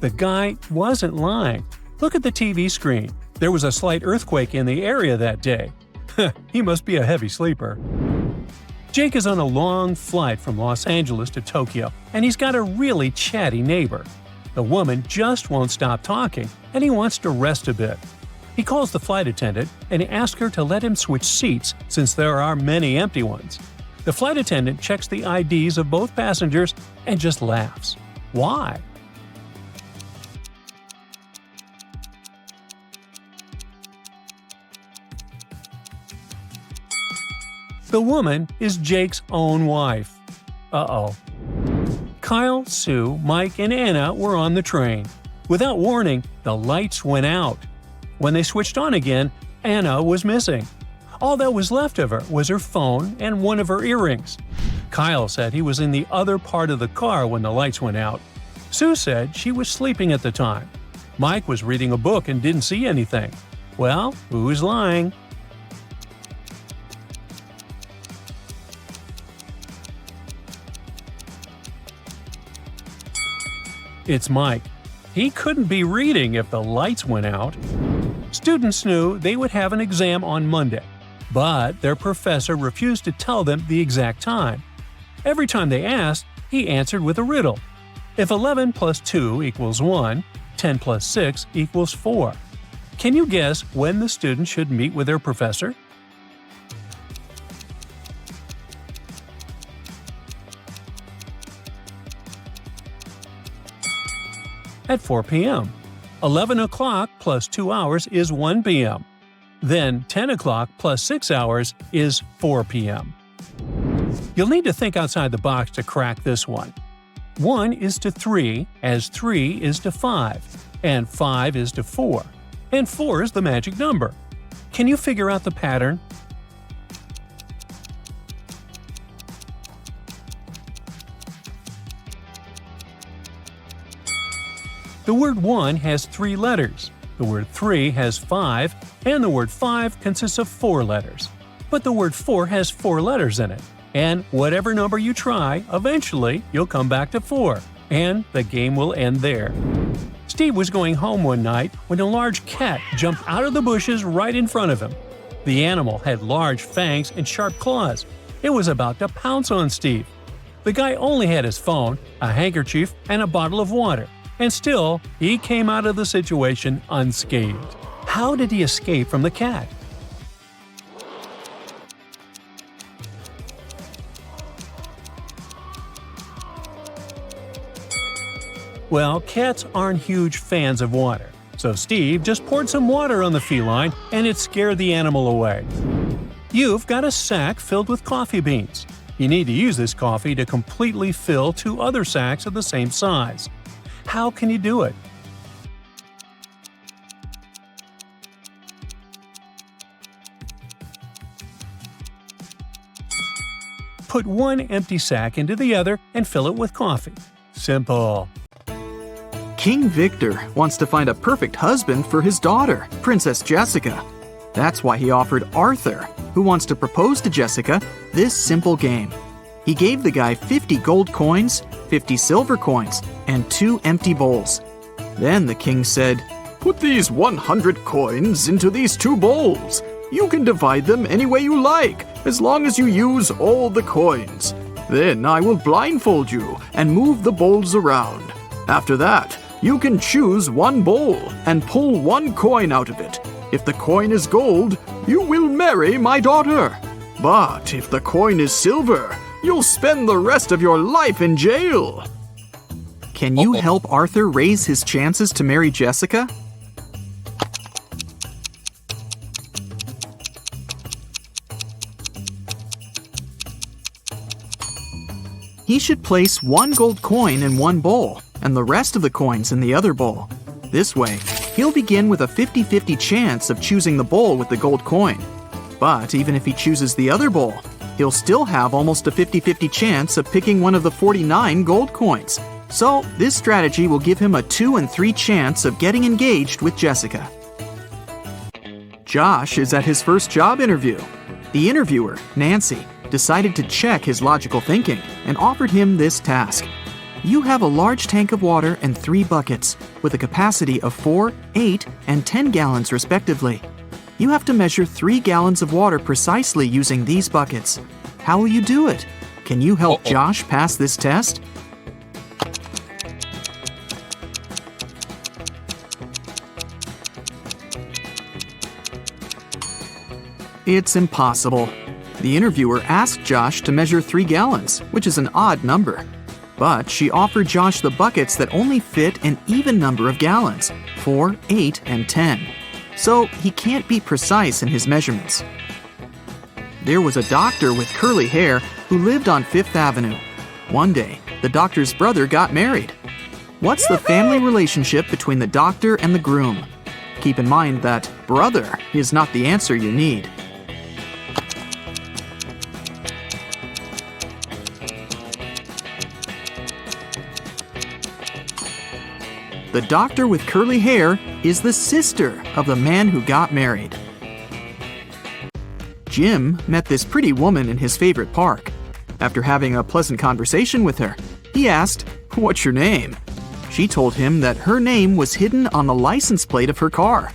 E: The guy wasn't lying. Look at the TV screen. There was a slight earthquake in the area that day. He must be a heavy sleeper. Jake is on a long flight from Los Angeles to Tokyo, and he's got a really chatty neighbor. The woman just won't stop talking, and he wants to rest a bit. He calls the flight attendant and asks her to let him switch seats since there are many empty ones. The flight attendant checks the IDs of both passengers and just laughs. Why? The woman is Jake's own wife. Uh-oh. Kyle, Sue, Mike, and Anna were on the train. Without warning, the lights went out. When they switched on again, Anna was missing. All that was left of her was her phone and one of her earrings. Kyle said he was in the other part of the car when the lights went out. Sue said she was sleeping at the time. Mike was reading a book and didn't see anything. Well, who's lying? It's Mike. He couldn't be reading if the lights went out. Students knew they would have an exam on Monday, but their professor refused to tell them the exact time. Every time they asked, he answered with a riddle. If 11 plus 2 equals 1, 10 plus 6 equals 4. Can you guess when the students should meet with their professor? At 4 p.m. 11 o'clock plus 2 hours is 1 p.m. Then 10 o'clock plus 6 hours is 4 p.m. You'll need to think outside the box to crack this one. 1 is to 3, as 3 is to 5, and 5 is to 4, and 4 is the magic number. Can you figure out the pattern? The word 1 has 3 letters, the word 3 has 5, and the word 5 consists of 4 letters. But the word 4 has 4 letters in it, and whatever number you try, eventually you'll come back to 4, and the game will end there. Steve was going home one night when a large cat jumped out of the bushes right in front of him. The animal had large fangs and sharp claws. It was about to pounce on Steve. The guy only had his phone, a handkerchief, and a bottle of water. And still, he came out of the situation unscathed. How did he escape from the cat? Well, cats aren't huge fans of water, so Steve just poured some water on the feline and it scared the animal away. You've got a sack filled with coffee beans. You need to use this coffee to completely fill 2 other sacks of the same size. How can you do it? Put one empty sack into the other and fill it with coffee. Simple.
D: King Victor wants to find a perfect husband for his daughter, Princess Jessica. That's why he offered Arthur, who wants to propose to Jessica, this simple game. He gave the guy 50 gold coins, 50 silver coins, and 2 empty bowls. Then the king said, "Put these 100 coins into these 2 bowls. You can divide them any way you like, as long as you use all the coins. Then I will blindfold you and move the bowls around. After that, you can choose one bowl and pull 1 coin out of it. If the coin is gold, you will marry my daughter. But if the coin is silver, you'll spend the rest of your life in jail." Can you help Arthur raise his chances to marry Jessica? He should place 1 gold coin in one bowl and the rest of the coins in the other bowl. This way, he'll begin with a 50-50 chance of choosing the bowl with the gold coin. But even if he chooses the other bowl, he'll still have almost a 50-50 chance of picking one of the 49 gold coins. So this strategy will give him a 2 and 3 chance of getting engaged with Jessica. Josh is at his first job interview. The interviewer, Nancy, decided to check his logical thinking and offered him this task. You have a large tank of water and 3 buckets with a capacity of 4, 8, and 10 gallons respectively. You have to measure 3 gallons of water precisely using these buckets. How will you do it? Can you help Josh pass this test? It's impossible. The interviewer asked Josh to measure 3 gallons, which is an odd number. But she offered Josh the buckets that only fit an even number of gallons, 4, 8, and 10. So he can't be precise in his measurements. There was a doctor with curly hair who lived on 5th Avenue. One day, the doctor's brother got married. What's the family relationship between the doctor and the groom? Keep in mind that brother is not the answer you need. The doctor with curly hair is the sister of the man who got married. Jim met this pretty woman in his favorite park. After having a pleasant conversation with her, he asked, "What's your name?" She told him that her name was hidden on the license plate of her car.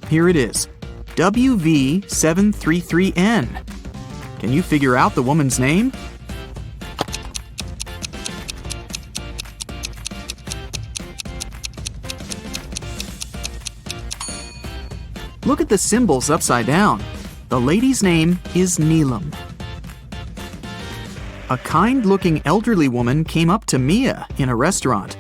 D: Here it is, WV733N. Can you figure out the woman's name? Look at the symbols upside down. The lady's name is Neelam. A kind-looking elderly woman came up to Mia in a restaurant.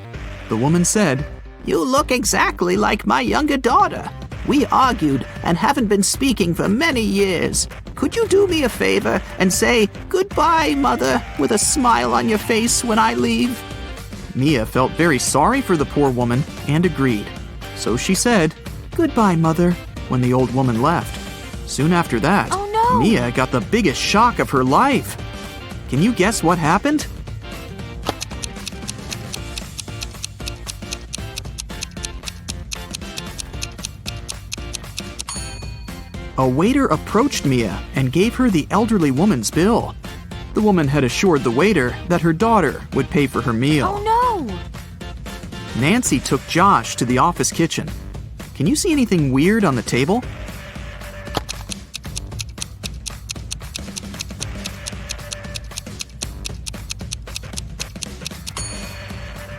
D: The woman said,
C: "You look exactly like my younger daughter. We argued and haven't been speaking for many years. Could you do me a favor and say, 'Goodbye, Mother,' with a smile on your face when I leave?"
D: Mia felt very sorry for the poor woman and agreed. So she said, "Goodbye, Mother," when the old woman left. Soon after that,
F: Oh, no.
D: Mia got the biggest shock of her life. Can you guess what happened? A waiter approached Mia and gave her the elderly woman's bill. The woman had assured the waiter that her daughter would pay for her meal.
F: Oh no!
D: Nancy took Josh to the office kitchen. Can you see anything weird on the table?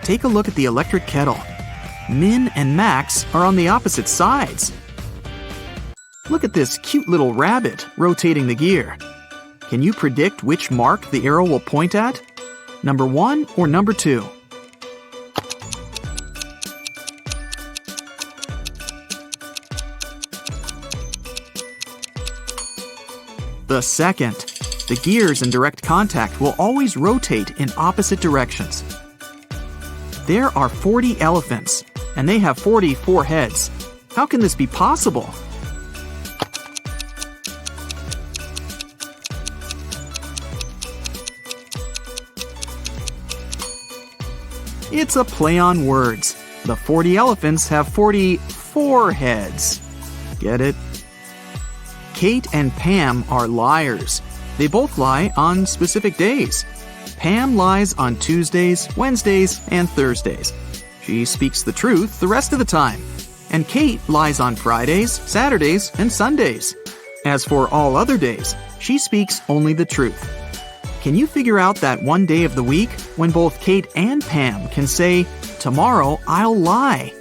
D: Take a look at the electric kettle. Min and Max are on the opposite sides. Look at this cute little rabbit rotating the gear. Can you predict which mark the arrow will point at? Number 1 or number 2? The second. The gears in direct contact will always rotate in opposite directions. There are 40 elephants, and they have 44 heads. How can this be possible? It's a play on words. The 40 elephants have 44 heads. Get it? Kate and Pam are liars. They both lie on specific days. Pam lies on Tuesdays, Wednesdays, and Thursdays. She speaks the truth the rest of the time. And Kate lies on Fridays, Saturdays, and Sundays. As for all other days, she speaks only the truth. Can you figure out that one day of the week when both Kate and Pam can say, "Tomorrow I'll lie"?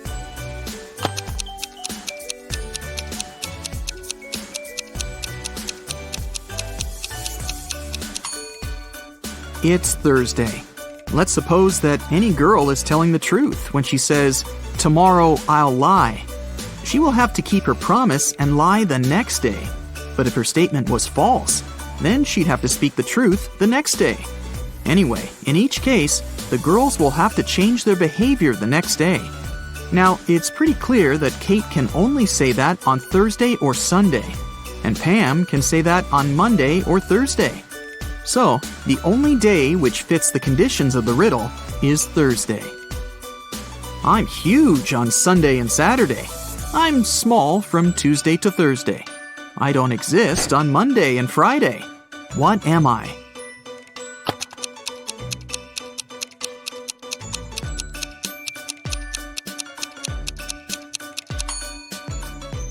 D: It's Thursday. Let's suppose that any girl is telling the truth when she says, "Tomorrow I'll lie." She will have to keep her promise and lie the next day. But if her statement was false, then she'd have to speak the truth the next day. Anyway, in each case, the girls will have to change their behavior the next day. Now, it's pretty clear that Kate can only say that on Thursday or Sunday, and Pam can say that on Monday or Thursday. So, the only day which fits the conditions of the riddle is Thursday. I'm huge on Sunday and Saturday. I'm small from Tuesday to Thursday. I don't exist on Monday and Friday. What am I?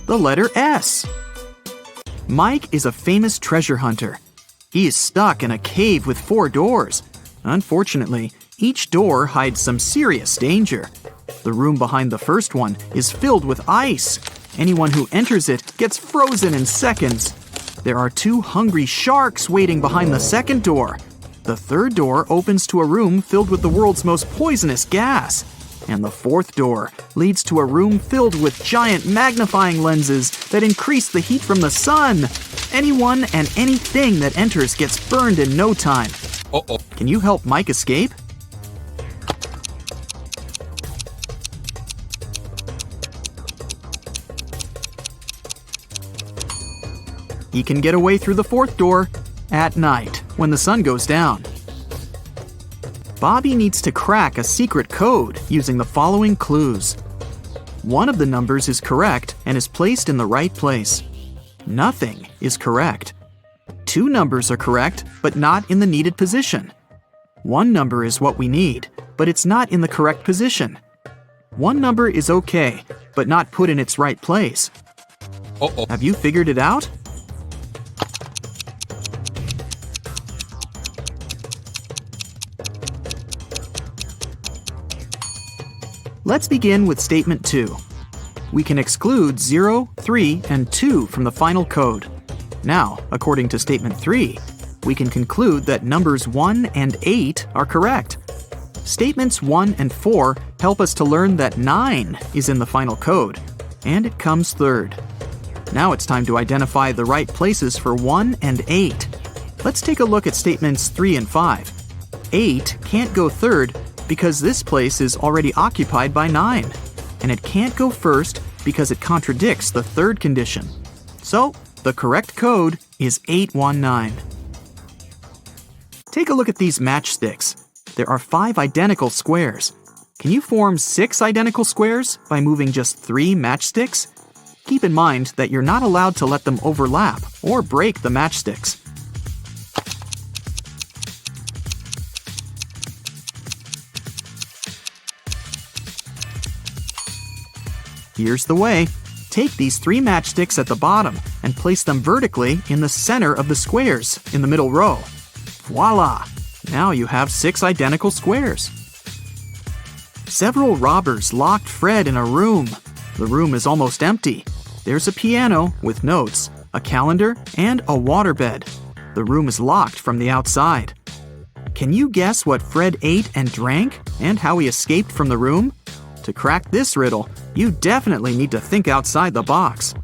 D: The letter S. Mike is a famous treasure hunter. He is stuck in a cave with 4 doors. Unfortunately, each door hides some serious danger. The room behind the first one is filled with ice. Anyone who enters it gets frozen in seconds. There are 2 hungry sharks waiting behind the second door. The third door opens to a room filled with the world's most poisonous gas. And the fourth door leads to a room filled with giant magnifying lenses that increase the heat from the sun. Anyone and anything that enters gets burned in no time.
G: Uh-oh.
D: Can you help Mike escape? He can get away through the fourth door at night when the sun goes down. Bobby needs to crack a secret code using the following clues. One of the numbers is correct and is placed in the right place. Nothing is correct. 2 numbers are correct, but not in the needed position. 1 number is what we need, but it's not in the correct position. One number is okay, but not put in its right place. Have you figured it out? Let's begin with statement 2. We can exclude 0, 3, and 2 from the final code. Now, according to statement 3, we can conclude that numbers 1 and 8 are correct. Statements 1 and 4 help us to learn that 9 is in the final code, and it comes third. Now it's time to identify the right places for 1 and 8. Let's take a look at statements 3 and 5. 8 can't go third because this place is already occupied by 9, and it can't go first because it contradicts the third condition. So, the correct code is 819. Take a look at these matchsticks. There are 5 identical squares. Can you form 6 identical squares by moving just 3 matchsticks? Keep in mind that you're not allowed to let them overlap or break the matchsticks. Here's the way. Take these 3 matchsticks at the bottom and place them vertically in the center of the squares in the middle row. Voila! Now you have 6 identical squares. Several robbers locked Fred in a room. The room is almost empty. There's a piano with notes, a calendar, and a waterbed. The room is locked from the outside. Can you guess what Fred ate and drank and how he escaped from the room? To crack this riddle, you definitely need to think outside the box.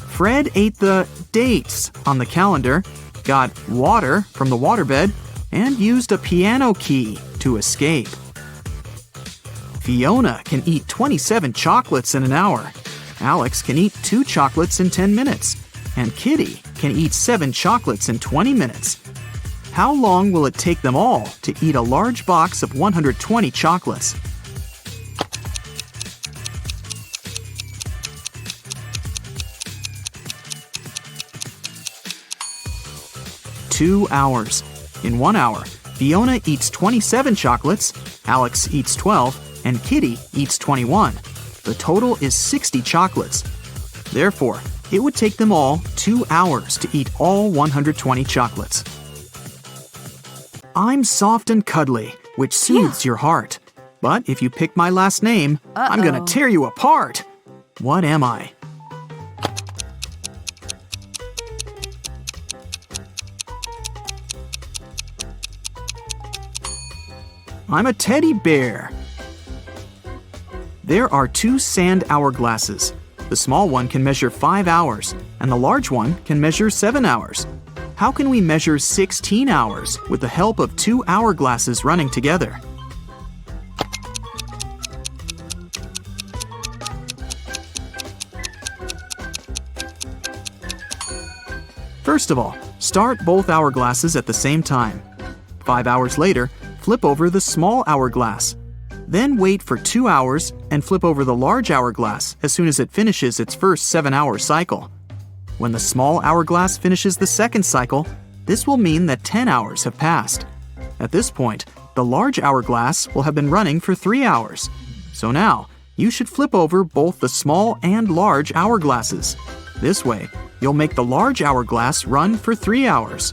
D: Fred ate the dates on the calendar, got water from the waterbed, and used a piano key to escape. Fiona can eat 27 chocolates in an hour. Alex can eat 2 chocolates in 10 minutes. And Kitty can eat 7 chocolates in 20 minutes. How long will it take them all to eat a large box of 120 chocolates? Two hours. In 1 hour, Fiona eats 27 chocolates, Alex eats 12, and Kitty eats 21. The total is 60 chocolates. Therefore, it would take them all 2 hours to eat all 120 chocolates. I'm soft and cuddly, which soothes your heart. But if you pick my last name, I'm gonna tear you apart. What am I? I'm a teddy bear. There are 2 sand hourglasses. The small one can measure 5 hours, and the large one can measure 7 hours. How can we measure 16 hours with the help of 2 hourglasses running together? First of all, start both hourglasses at the same time. 5 hours later, flip over the small hourglass. Then wait for 2 hours and flip over the large hourglass as soon as it finishes its first 7-hour cycle. When the small hourglass finishes the second cycle, this will mean that 10 hours have passed. At this point, the large hourglass will have been running for 3 hours. So now, you should flip over both the small and large hourglasses. This way, you'll make the large hourglass run for 3 hours.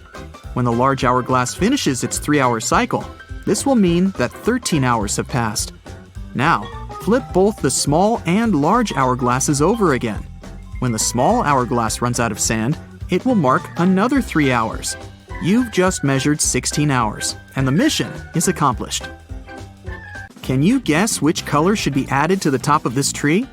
D: When the large hourglass finishes its 3-hour cycle, this will mean that 13 hours have passed. Now, flip both the small and large hourglasses over again. When the small hourglass runs out of sand, it will mark another 3 hours. You've just measured 16 hours, and the mission is accomplished. Can you guess which color should be added to the top of this tree?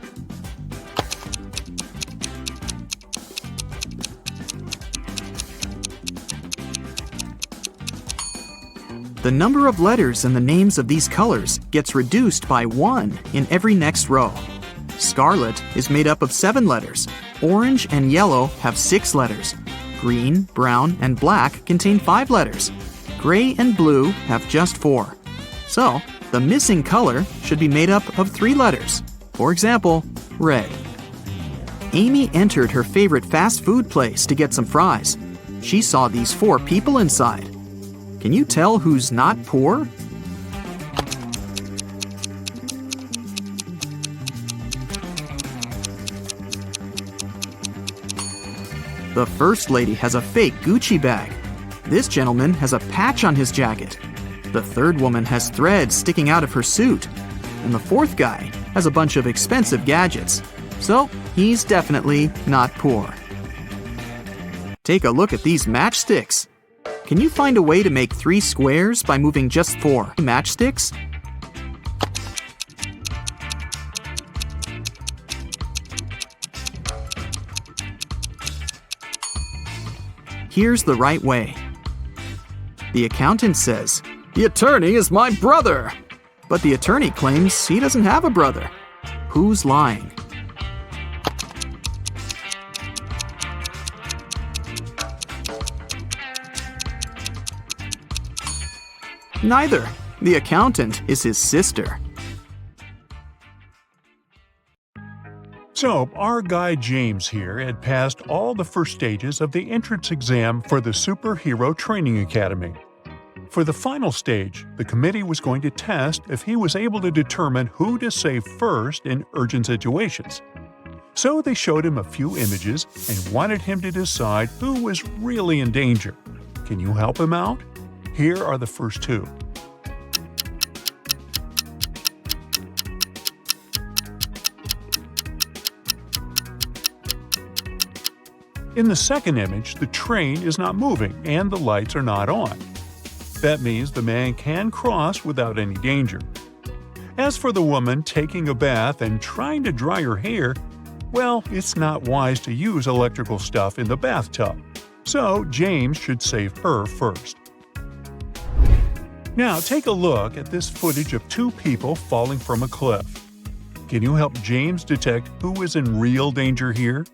D: The number of letters in the names of these colors gets reduced by 1 in every next row. Scarlet is made up of 7 letters. Orange and yellow have 6 letters. Green, brown, and black contain 5 letters. Gray and blue have just 4. So, the missing color should be made up of 3 letters. For example, red. Amy entered her favorite fast food place to get some fries. She saw these 4 people inside. Can you tell who's not poor? The first lady has a fake Gucci bag. This gentleman has a patch on his jacket. The third woman has threads sticking out of her suit. And the fourth guy has a bunch of expensive gadgets. So, he's definitely not poor. Take a look at these matchsticks. Can you find a way to make 3 squares by moving just 4 matchsticks? Here's the right way. The accountant says, "The attorney is my brother." But the attorney claims he doesn't have a brother. Who's lying? Neither. The accountant is his sister.
E: So, our guy James here had passed all the first stages of the entrance exam for the Superhero Training Academy. For the final stage, the committee was going to test if he was able to determine who to save first in urgent situations. So they showed him a few images and wanted him to decide who was really in danger. Can you help him out? Here are the first 2. In the second image, the train is not moving and the lights are not on. That means the man can cross without any danger. As for the woman taking a bath and trying to dry her hair, well, it's not wise to use electrical stuff in the bathtub. So James should save her first. Now take a look at this footage of 2 people falling from a cliff. Can you help James detect who is in real danger here?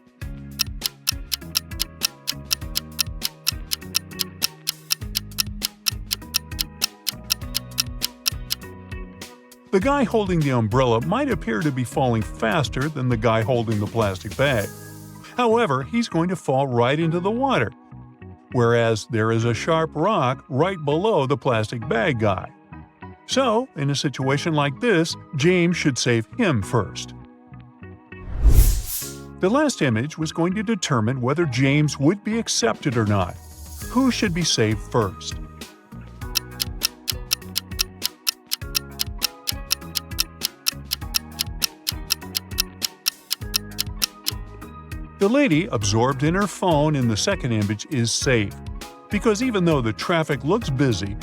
E: The guy holding the umbrella might appear to be falling faster than the guy holding the plastic bag. However, he's going to fall right into the water, whereas there is a sharp rock right below the plastic bag guy. So, in a situation like this, James should save him first. The last image was going to determine whether James would be accepted or not. Who should be saved first? The lady absorbed in her phone in the second image is safe, because even though the traffic looks busy,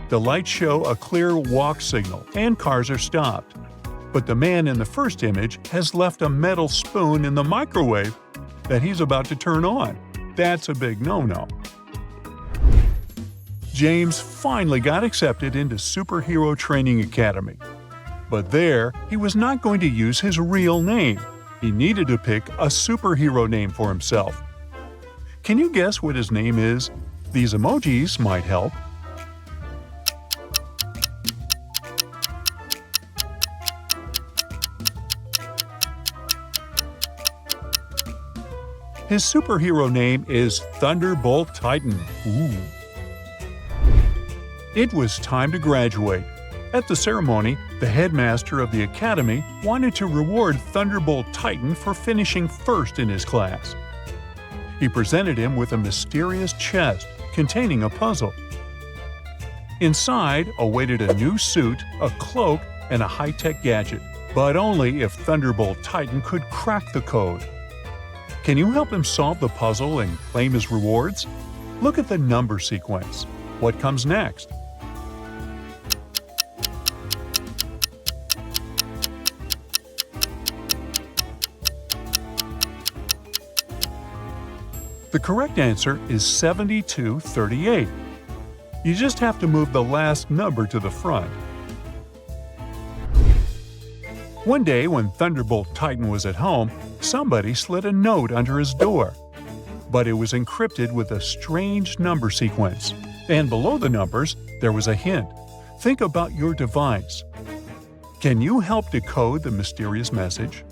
E: the lights show a clear walk signal and cars are stopped. But the man in the first image has left a metal spoon in the microwave that he's about to turn on. That's a big no-no. James finally got accepted into Superhero Training Academy. But there, he was not going to use his real name. He needed to pick a superhero name for himself. Can you guess what his name is? These emojis might help. His superhero name is Thunderbolt Titan. Ooh. It was time to graduate. At the ceremony, the headmaster of the academy wanted to reward Thunderbolt Titan for finishing first in his class. He presented him with a mysterious chest containing a puzzle. Inside awaited a new suit, a cloak, and a high-tech gadget, but only if Thunderbolt Titan could crack the code. Can you help him solve the puzzle and claim his rewards? Look at the number sequence. What comes next? The correct answer is 7238. You just have to move the last number to the front. One day when Thunderbolt Titan was at home, somebody slid a note under his door. But it was encrypted with a strange number sequence. And below the numbers, there was a hint. Think about your device. Can you help decode the mysterious message?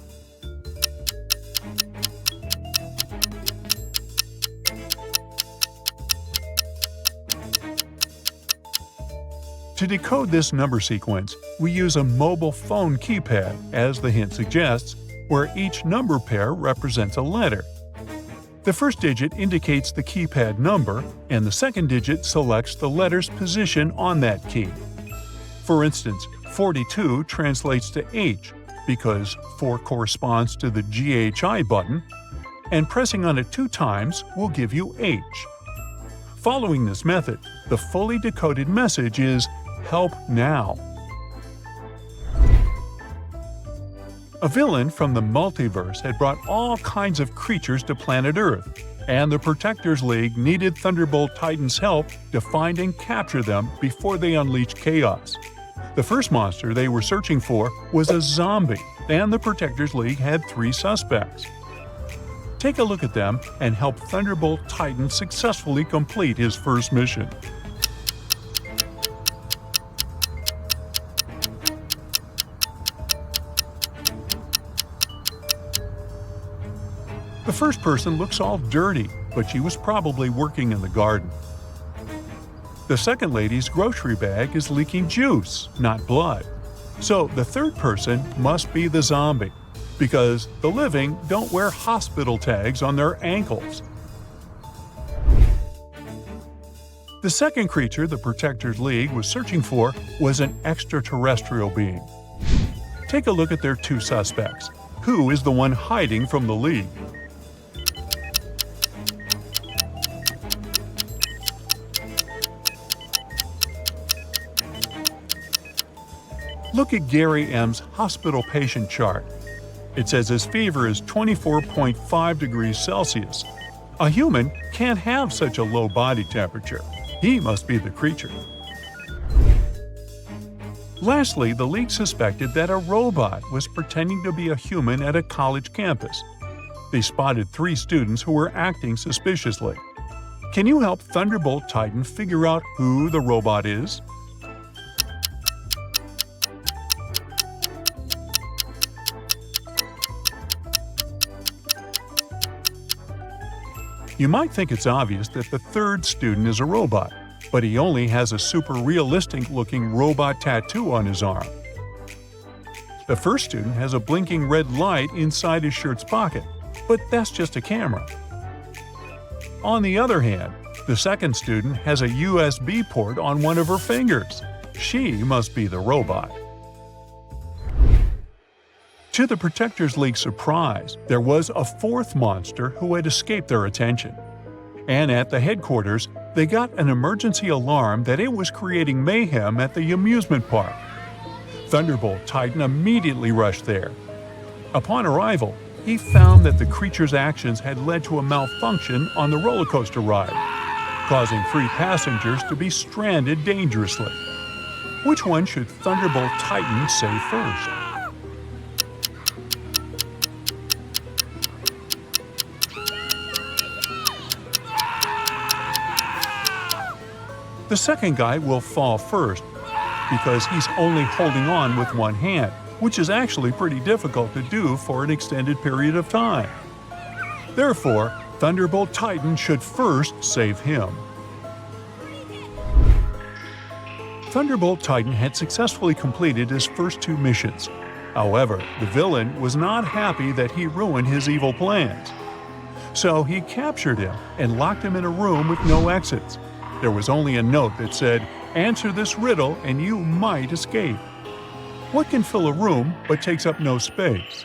E: To decode this number sequence, we use a mobile phone keypad, as the hint suggests, where each number pair represents a letter. The first digit indicates the keypad number, and the second digit selects the letter's position on that key. For instance, 42 translates to H because 4 corresponds to the GHI button, and pressing on it 2 times will give you H. Following this method, the fully decoded message is "Help now." A villain from the multiverse had brought all kinds of creatures to planet Earth, and the Protectors League needed Thunderbolt Titan's help to find and capture them before they unleashed chaos. The first monster they were searching for was a zombie, and the Protectors League had 3 suspects. Take a look at them and help Thunderbolt Titan successfully complete his first mission. The first person looks all dirty, but she was probably working in the garden. The second lady's grocery bag is leaking juice, not blood. So the third person must be the zombie, because the living don't wear hospital tags on their ankles. The second creature the Protectors League was searching for was an extraterrestrial being. Take a look at their 2 suspects. Who is the one hiding from the League? Look at Gary M's hospital patient chart. It says his fever is 24.5 degrees Celsius. A human can't have such a low body temperature. He must be the creature. Lastly, the League suspected that a robot was pretending to be a human at a college campus. They spotted 3 students who were acting suspiciously. Can you help Thunderbolt Titan figure out who the robot is? You might think it's obvious that the third student is a robot, but he only has a super realistic-looking robot tattoo on his arm. The first student has a blinking red light inside his shirt's pocket, but that's just a camera. On the other hand, the second student has a USB port on one of her fingers. She must be the robot. To the Protectors League's surprise, there was a 4th monster who had escaped their attention. And at the headquarters, they got an emergency alarm that it was creating mayhem at the amusement park. Thunderbolt Titan immediately rushed there. Upon arrival, he found that the creature's actions had led to a malfunction on the roller coaster ride, causing 3 passengers to be stranded dangerously. Which one should Thunderbolt Titan save first? The second guy will fall first because he's only holding on with one hand, which is actually pretty difficult to do for an extended period of time. Therefore, Thunderbolt Titan should first save him. Thunderbolt Titan had successfully completed his first 2 missions. However, the villain was not happy that he ruined his evil plans. So he captured him and locked him in a room with no exits. There was only a note that said, "Answer this riddle and you might escape." What can fill a room but takes up no space?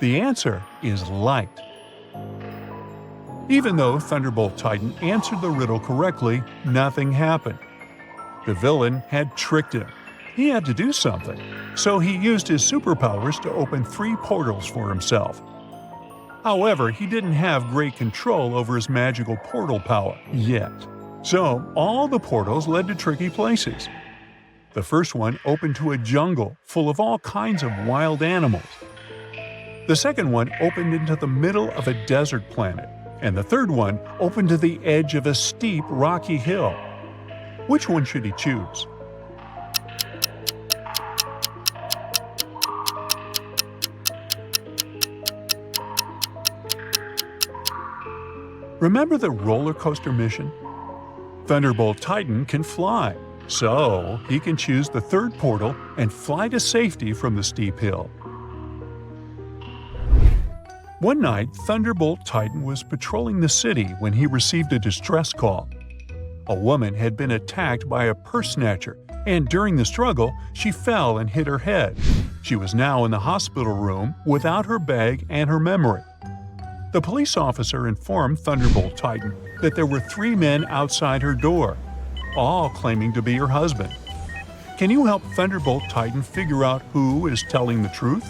E: The answer is light. Even though Thunderbolt Titan answered the riddle correctly, nothing happened. The villain had tricked him. He had to do something, so he used his superpowers to open 3 portals for himself. However, he didn't have great control over his magical portal power yet. So, all the portals led to tricky places. The first one opened to a jungle full of all kinds of wild animals. The second one opened into the middle of a desert planet, and the third one opened to the edge of a steep, rocky hill. Which one should he choose? Remember the roller coaster mission? Thunderbolt Titan can fly, so he can choose the third portal and fly to safety from the steep hill. One night, Thunderbolt Titan was patrolling the city when he received a distress call. A woman had been attacked by a purse snatcher, and during the struggle, she fell and hit her head. She was now in the hospital room without her bag and her memory. The police officer informed Thunderbolt Titan that there were 3 men outside her door, all claiming to be her husband. Can you help Thunderbolt Titan figure out who is telling the truth?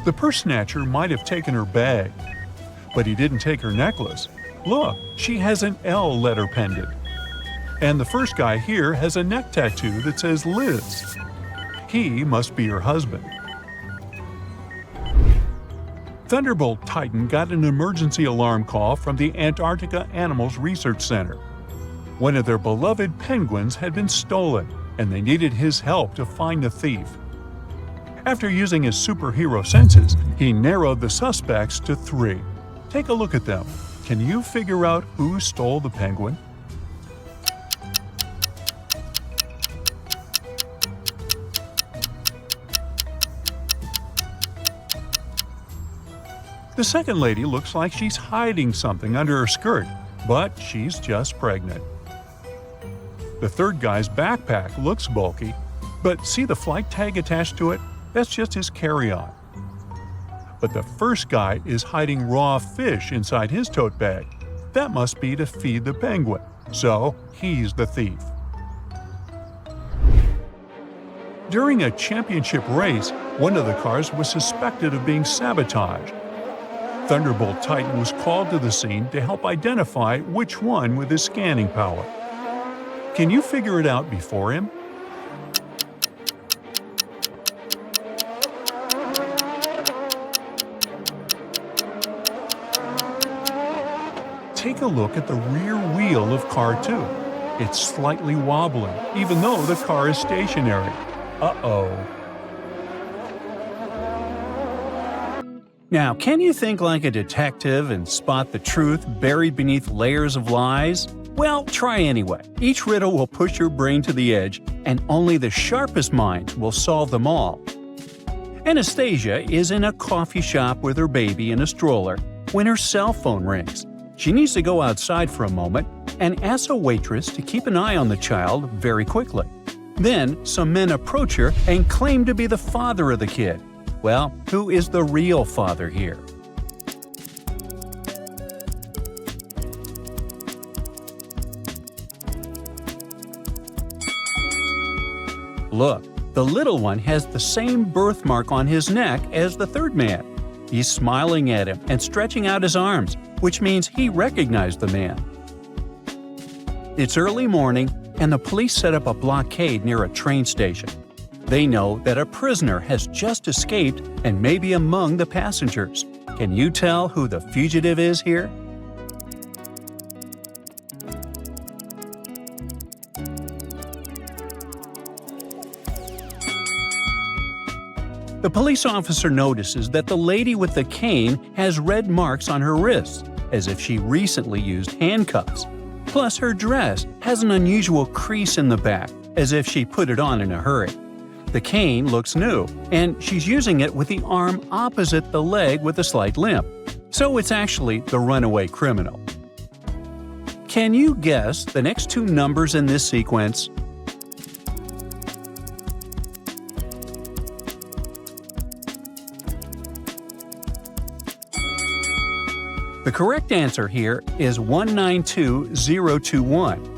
E: The purse snatcher might have taken her bag, but he didn't take her necklace. Look, she has an L letter pendant. And the first guy here has a neck tattoo that says Liz. He must be her husband. Thunderbolt Titan got an emergency alarm call from the Antarctica Animals Research Center. One of their beloved penguins had been stolen, and they needed his help to find the thief. After using his superhero senses, he narrowed the suspects to 3. Take a look at them. Can you figure out who stole the penguin? The second lady looks like she's hiding something under her skirt, but she's just pregnant. The third guy's backpack looks bulky, but see the flight tag attached to it? That's just his carry-on. But the first guy is hiding raw fish inside his tote bag. That must be to feed the penguin, so he's the thief. During a championship race, one of the cars was suspected of being sabotaged. Thunderbolt Titan was called to the scene to help identify which one with his scanning power. Can you figure it out before him? Take a look at the rear wheel of car 2. It's slightly wobbling, even though the car is stationary. Uh-oh. Now, can you think like a detective and spot the truth buried beneath layers of lies? Well, try anyway. Each riddle will push your brain to the edge, and only the sharpest minds will solve them all. Anastasia is in a coffee shop with her baby in a stroller when her cell phone rings. She needs to go outside for a moment and asks a waitress to keep an eye on the child very quickly. Then, some men approach her and claim to be the father of the kid. Well, who is the real father here? Look, the little one has the same birthmark on his neck as the third man. He's smiling at him and stretching out his arms, which means he recognized the man. It's early morning, and the police set up a blockade near a train station. They know that a prisoner has just escaped and may be among the passengers. Can you tell who the fugitive is here? The police officer notices that the lady with the cane has red marks on her wrists, as if she recently used handcuffs. Plus, her dress has an unusual crease in the back, as if she put it on in a hurry. The cane looks new, and she's using it with the arm opposite the leg with a slight limp. So it's actually the runaway criminal. Can you guess the next 2 numbers in this sequence? The correct answer here is 192021.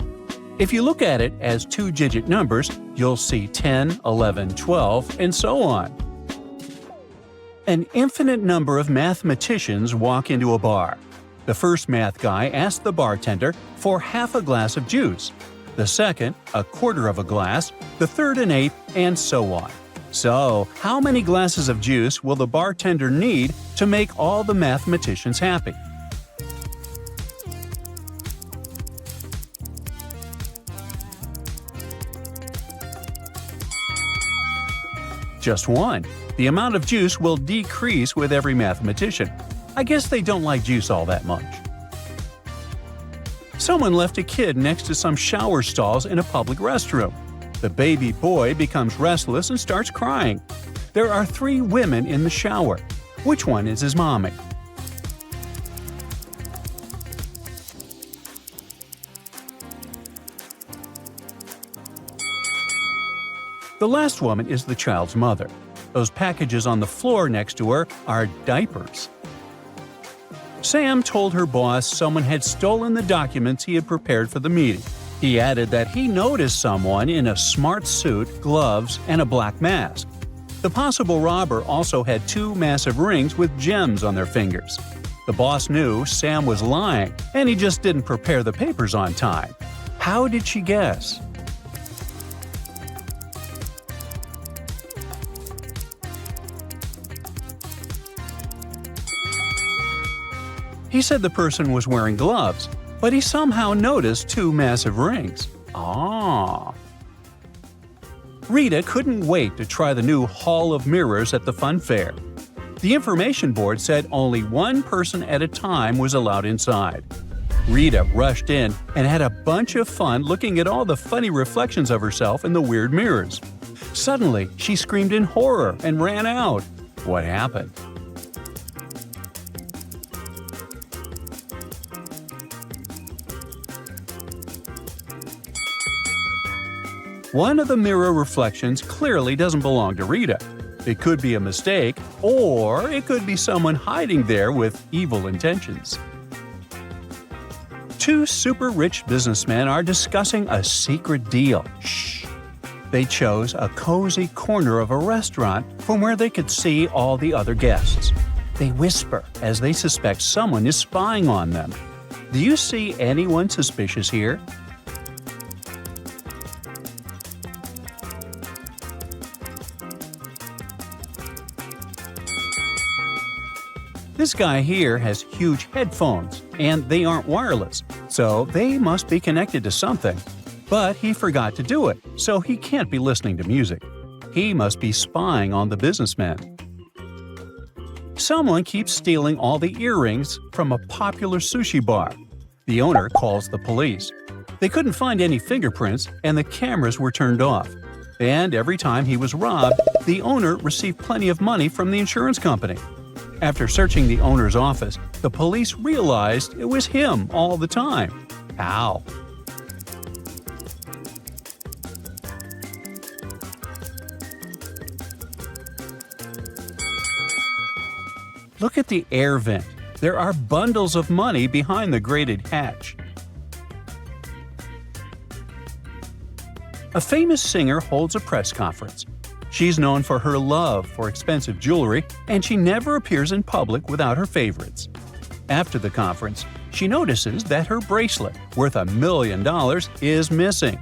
E: If you look at it as 2-digit numbers, you'll see 10, 11, 12, and so on. An infinite number of mathematicians walk into a bar. The first math guy asks the bartender for half a glass of juice, the second, a quarter of a glass, the third an eighth, and so on. So, how many glasses of juice will the bartender need to make all the mathematicians happy? Just one. The amount of juice will decrease with every mathematician. I guess they don't like juice all that much. Someone left a kid next to some shower stalls in a public restroom. The baby boy becomes restless and starts crying. There are 3 women in the shower. Which one is his mommy? The last woman is the child's mother. Those packages on the floor next to her are diapers. Sam told her boss someone had stolen the documents he had prepared for the meeting. He added that he noticed someone in a smart suit, gloves, and a black mask. The possible robber also had 2 massive rings with gems on their fingers. The boss knew Sam was lying, and he just didn't prepare the papers on time. How did she guess? He said the person was wearing gloves, but he somehow noticed 2 massive rings. Ah. Rita couldn't wait to try the new Hall of Mirrors at the fun fair. The information board said only 1 person at a time was allowed inside. Rita rushed in and had a bunch of fun looking at all the funny reflections of herself in the weird mirrors. Suddenly, she screamed in horror and ran out. What happened? One of the mirror reflections clearly doesn't belong to Rita. It could be a mistake, or it could be someone hiding there with evil intentions. 2 super rich businessmen are discussing a secret deal. Shh. They chose a cozy corner of a restaurant from where they could see all the other guests. They whisper as they suspect someone is spying on them. Do you see anyone suspicious here? This guy here has huge headphones, and they aren't wireless, so they must be connected to something. But he forgot to do it, so he can't be listening to music. He must be spying on the businessman. Someone keeps stealing all the earrings from a popular sushi bar. The owner calls the police. They couldn't find any fingerprints, and the cameras were turned off. And every time he was robbed, the owner received plenty of money from the insurance company. After searching the owner's office, the police realized it was him all the time. Ow. Look at the air vent. There are bundles of money behind the grated hatch. A famous singer holds a press conference. She's known for her love for expensive jewelry, and she never appears in public without her favorites. After the conference, she notices that her bracelet, worth $1 million, is missing.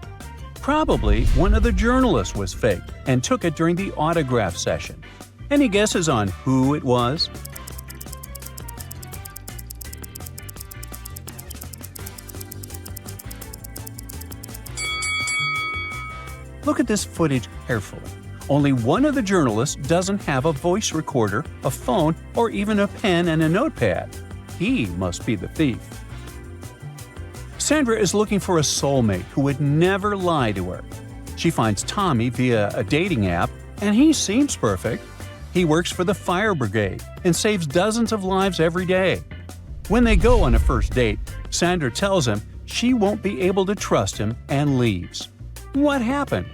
E: Probably one of the journalists was fake and took it during the autograph session. Any guesses on who it was? Look at this footage carefully. Only one of the journalists doesn't have a voice recorder, a phone, or even a pen and a notepad. He must be the thief. Sandra is looking for a soulmate who would never lie to her. She finds Tommy via a dating app, and he seems perfect. He works for the fire brigade and saves dozens of lives every day. When they go on a first date, Sandra tells him she won't be able to trust him and leaves. What happened?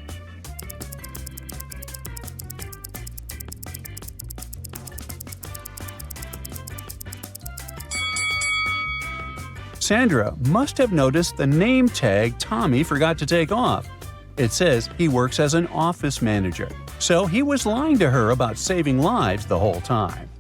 E: Sandra must have noticed the name tag Tommy forgot to take off. It says he works as an office manager, so he was lying to her about saving lives the whole time.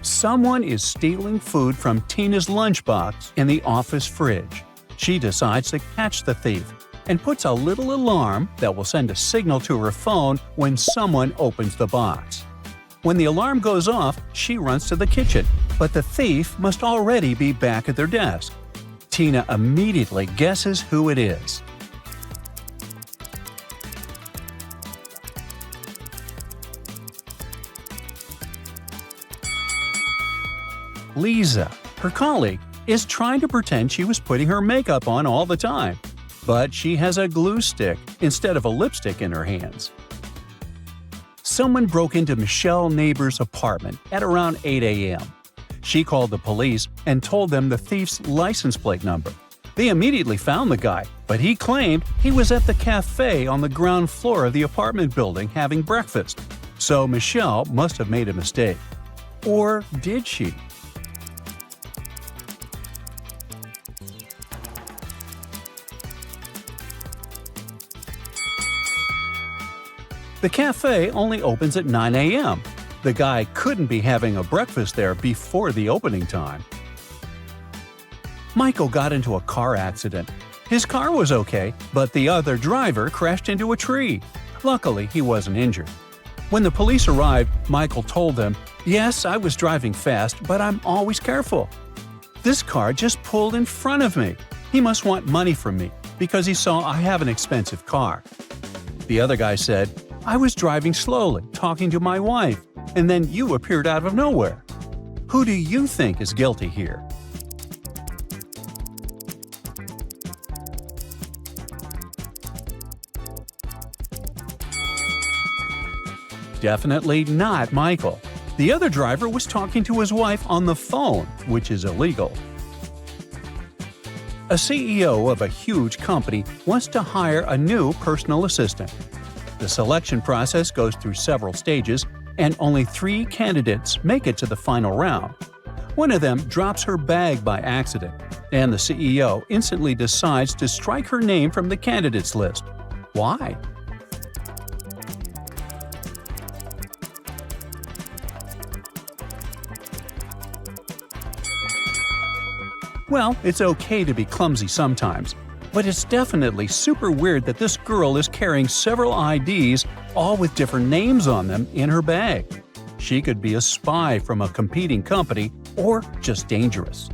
E: Someone is stealing food from Tina's lunchbox in the office fridge. She decides to catch the thief and puts a little alarm that will send a signal to her phone when someone opens the box. When the alarm goes off, she runs to the kitchen, but the thief must already be back at their desk. Tina immediately guesses who it is. Lisa, her colleague, is trying to pretend she was putting her makeup on all the time, but she has a glue stick instead of a lipstick in her hands. Someone broke into Michelle Neighbor's apartment at around 8 a.m. She called the police and told them the thief's license plate number. They immediately found the guy, but he claimed he was at the cafe on the ground floor of the apartment building having breakfast. So Michelle must have made a mistake. Or did she? The cafe only opens at 9 a.m. The guy couldn't be having a breakfast there before the opening time. Michael got into a car accident. His car was okay, but the other driver crashed into a tree. Luckily, he wasn't injured. When the police arrived, Michael told them, "Yes, I was driving fast, but I'm always careful. This car just pulled in front of me. He must want money from me because he saw I have an expensive car." The other guy said, "I was driving slowly, talking to my wife, and then you appeared out of nowhere." Who do you think is guilty here? Definitely not Michael. The other driver was talking to his wife on the phone, which is illegal. A CEO of a huge company wants to hire a new personal assistant. The selection process goes through several stages, and only 3 candidates make it to the final round. One of them drops her bag by accident, and the CEO instantly decides to strike her name from the candidates list. Why? Well, it's okay to be clumsy sometimes, but it's definitely super weird that this girl is carrying several IDs, all with different names on them, in her bag. She could be a spy from a competing company or just dangerous.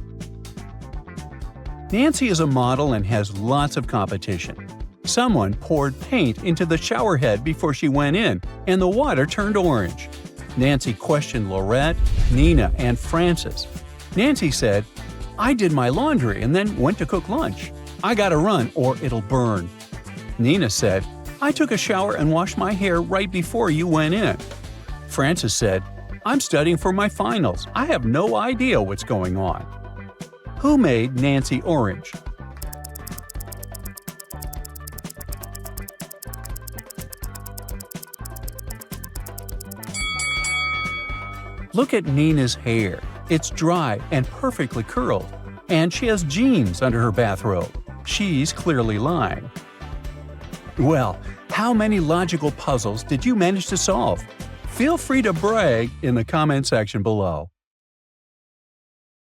E: Nancy is a model and has lots of competition. Someone poured paint into the shower head before she went in, and the water turned orange. Nancy questioned Laurette, Nina, and Frances. Nancy said, "I did my laundry and then went to cook lunch. I gotta run or it'll burn." Nina said, "I took a shower and washed my hair right before you went in." Frances said, "I'm studying for my finals. I have no idea what's going on." Who made Nancy orange? Look at Nina's hair. It's dry and perfectly curled, and she has jeans under her bathrobe. She's clearly lying. Well, how many logical puzzles did you manage to solve? Feel free to brag in the comment section below.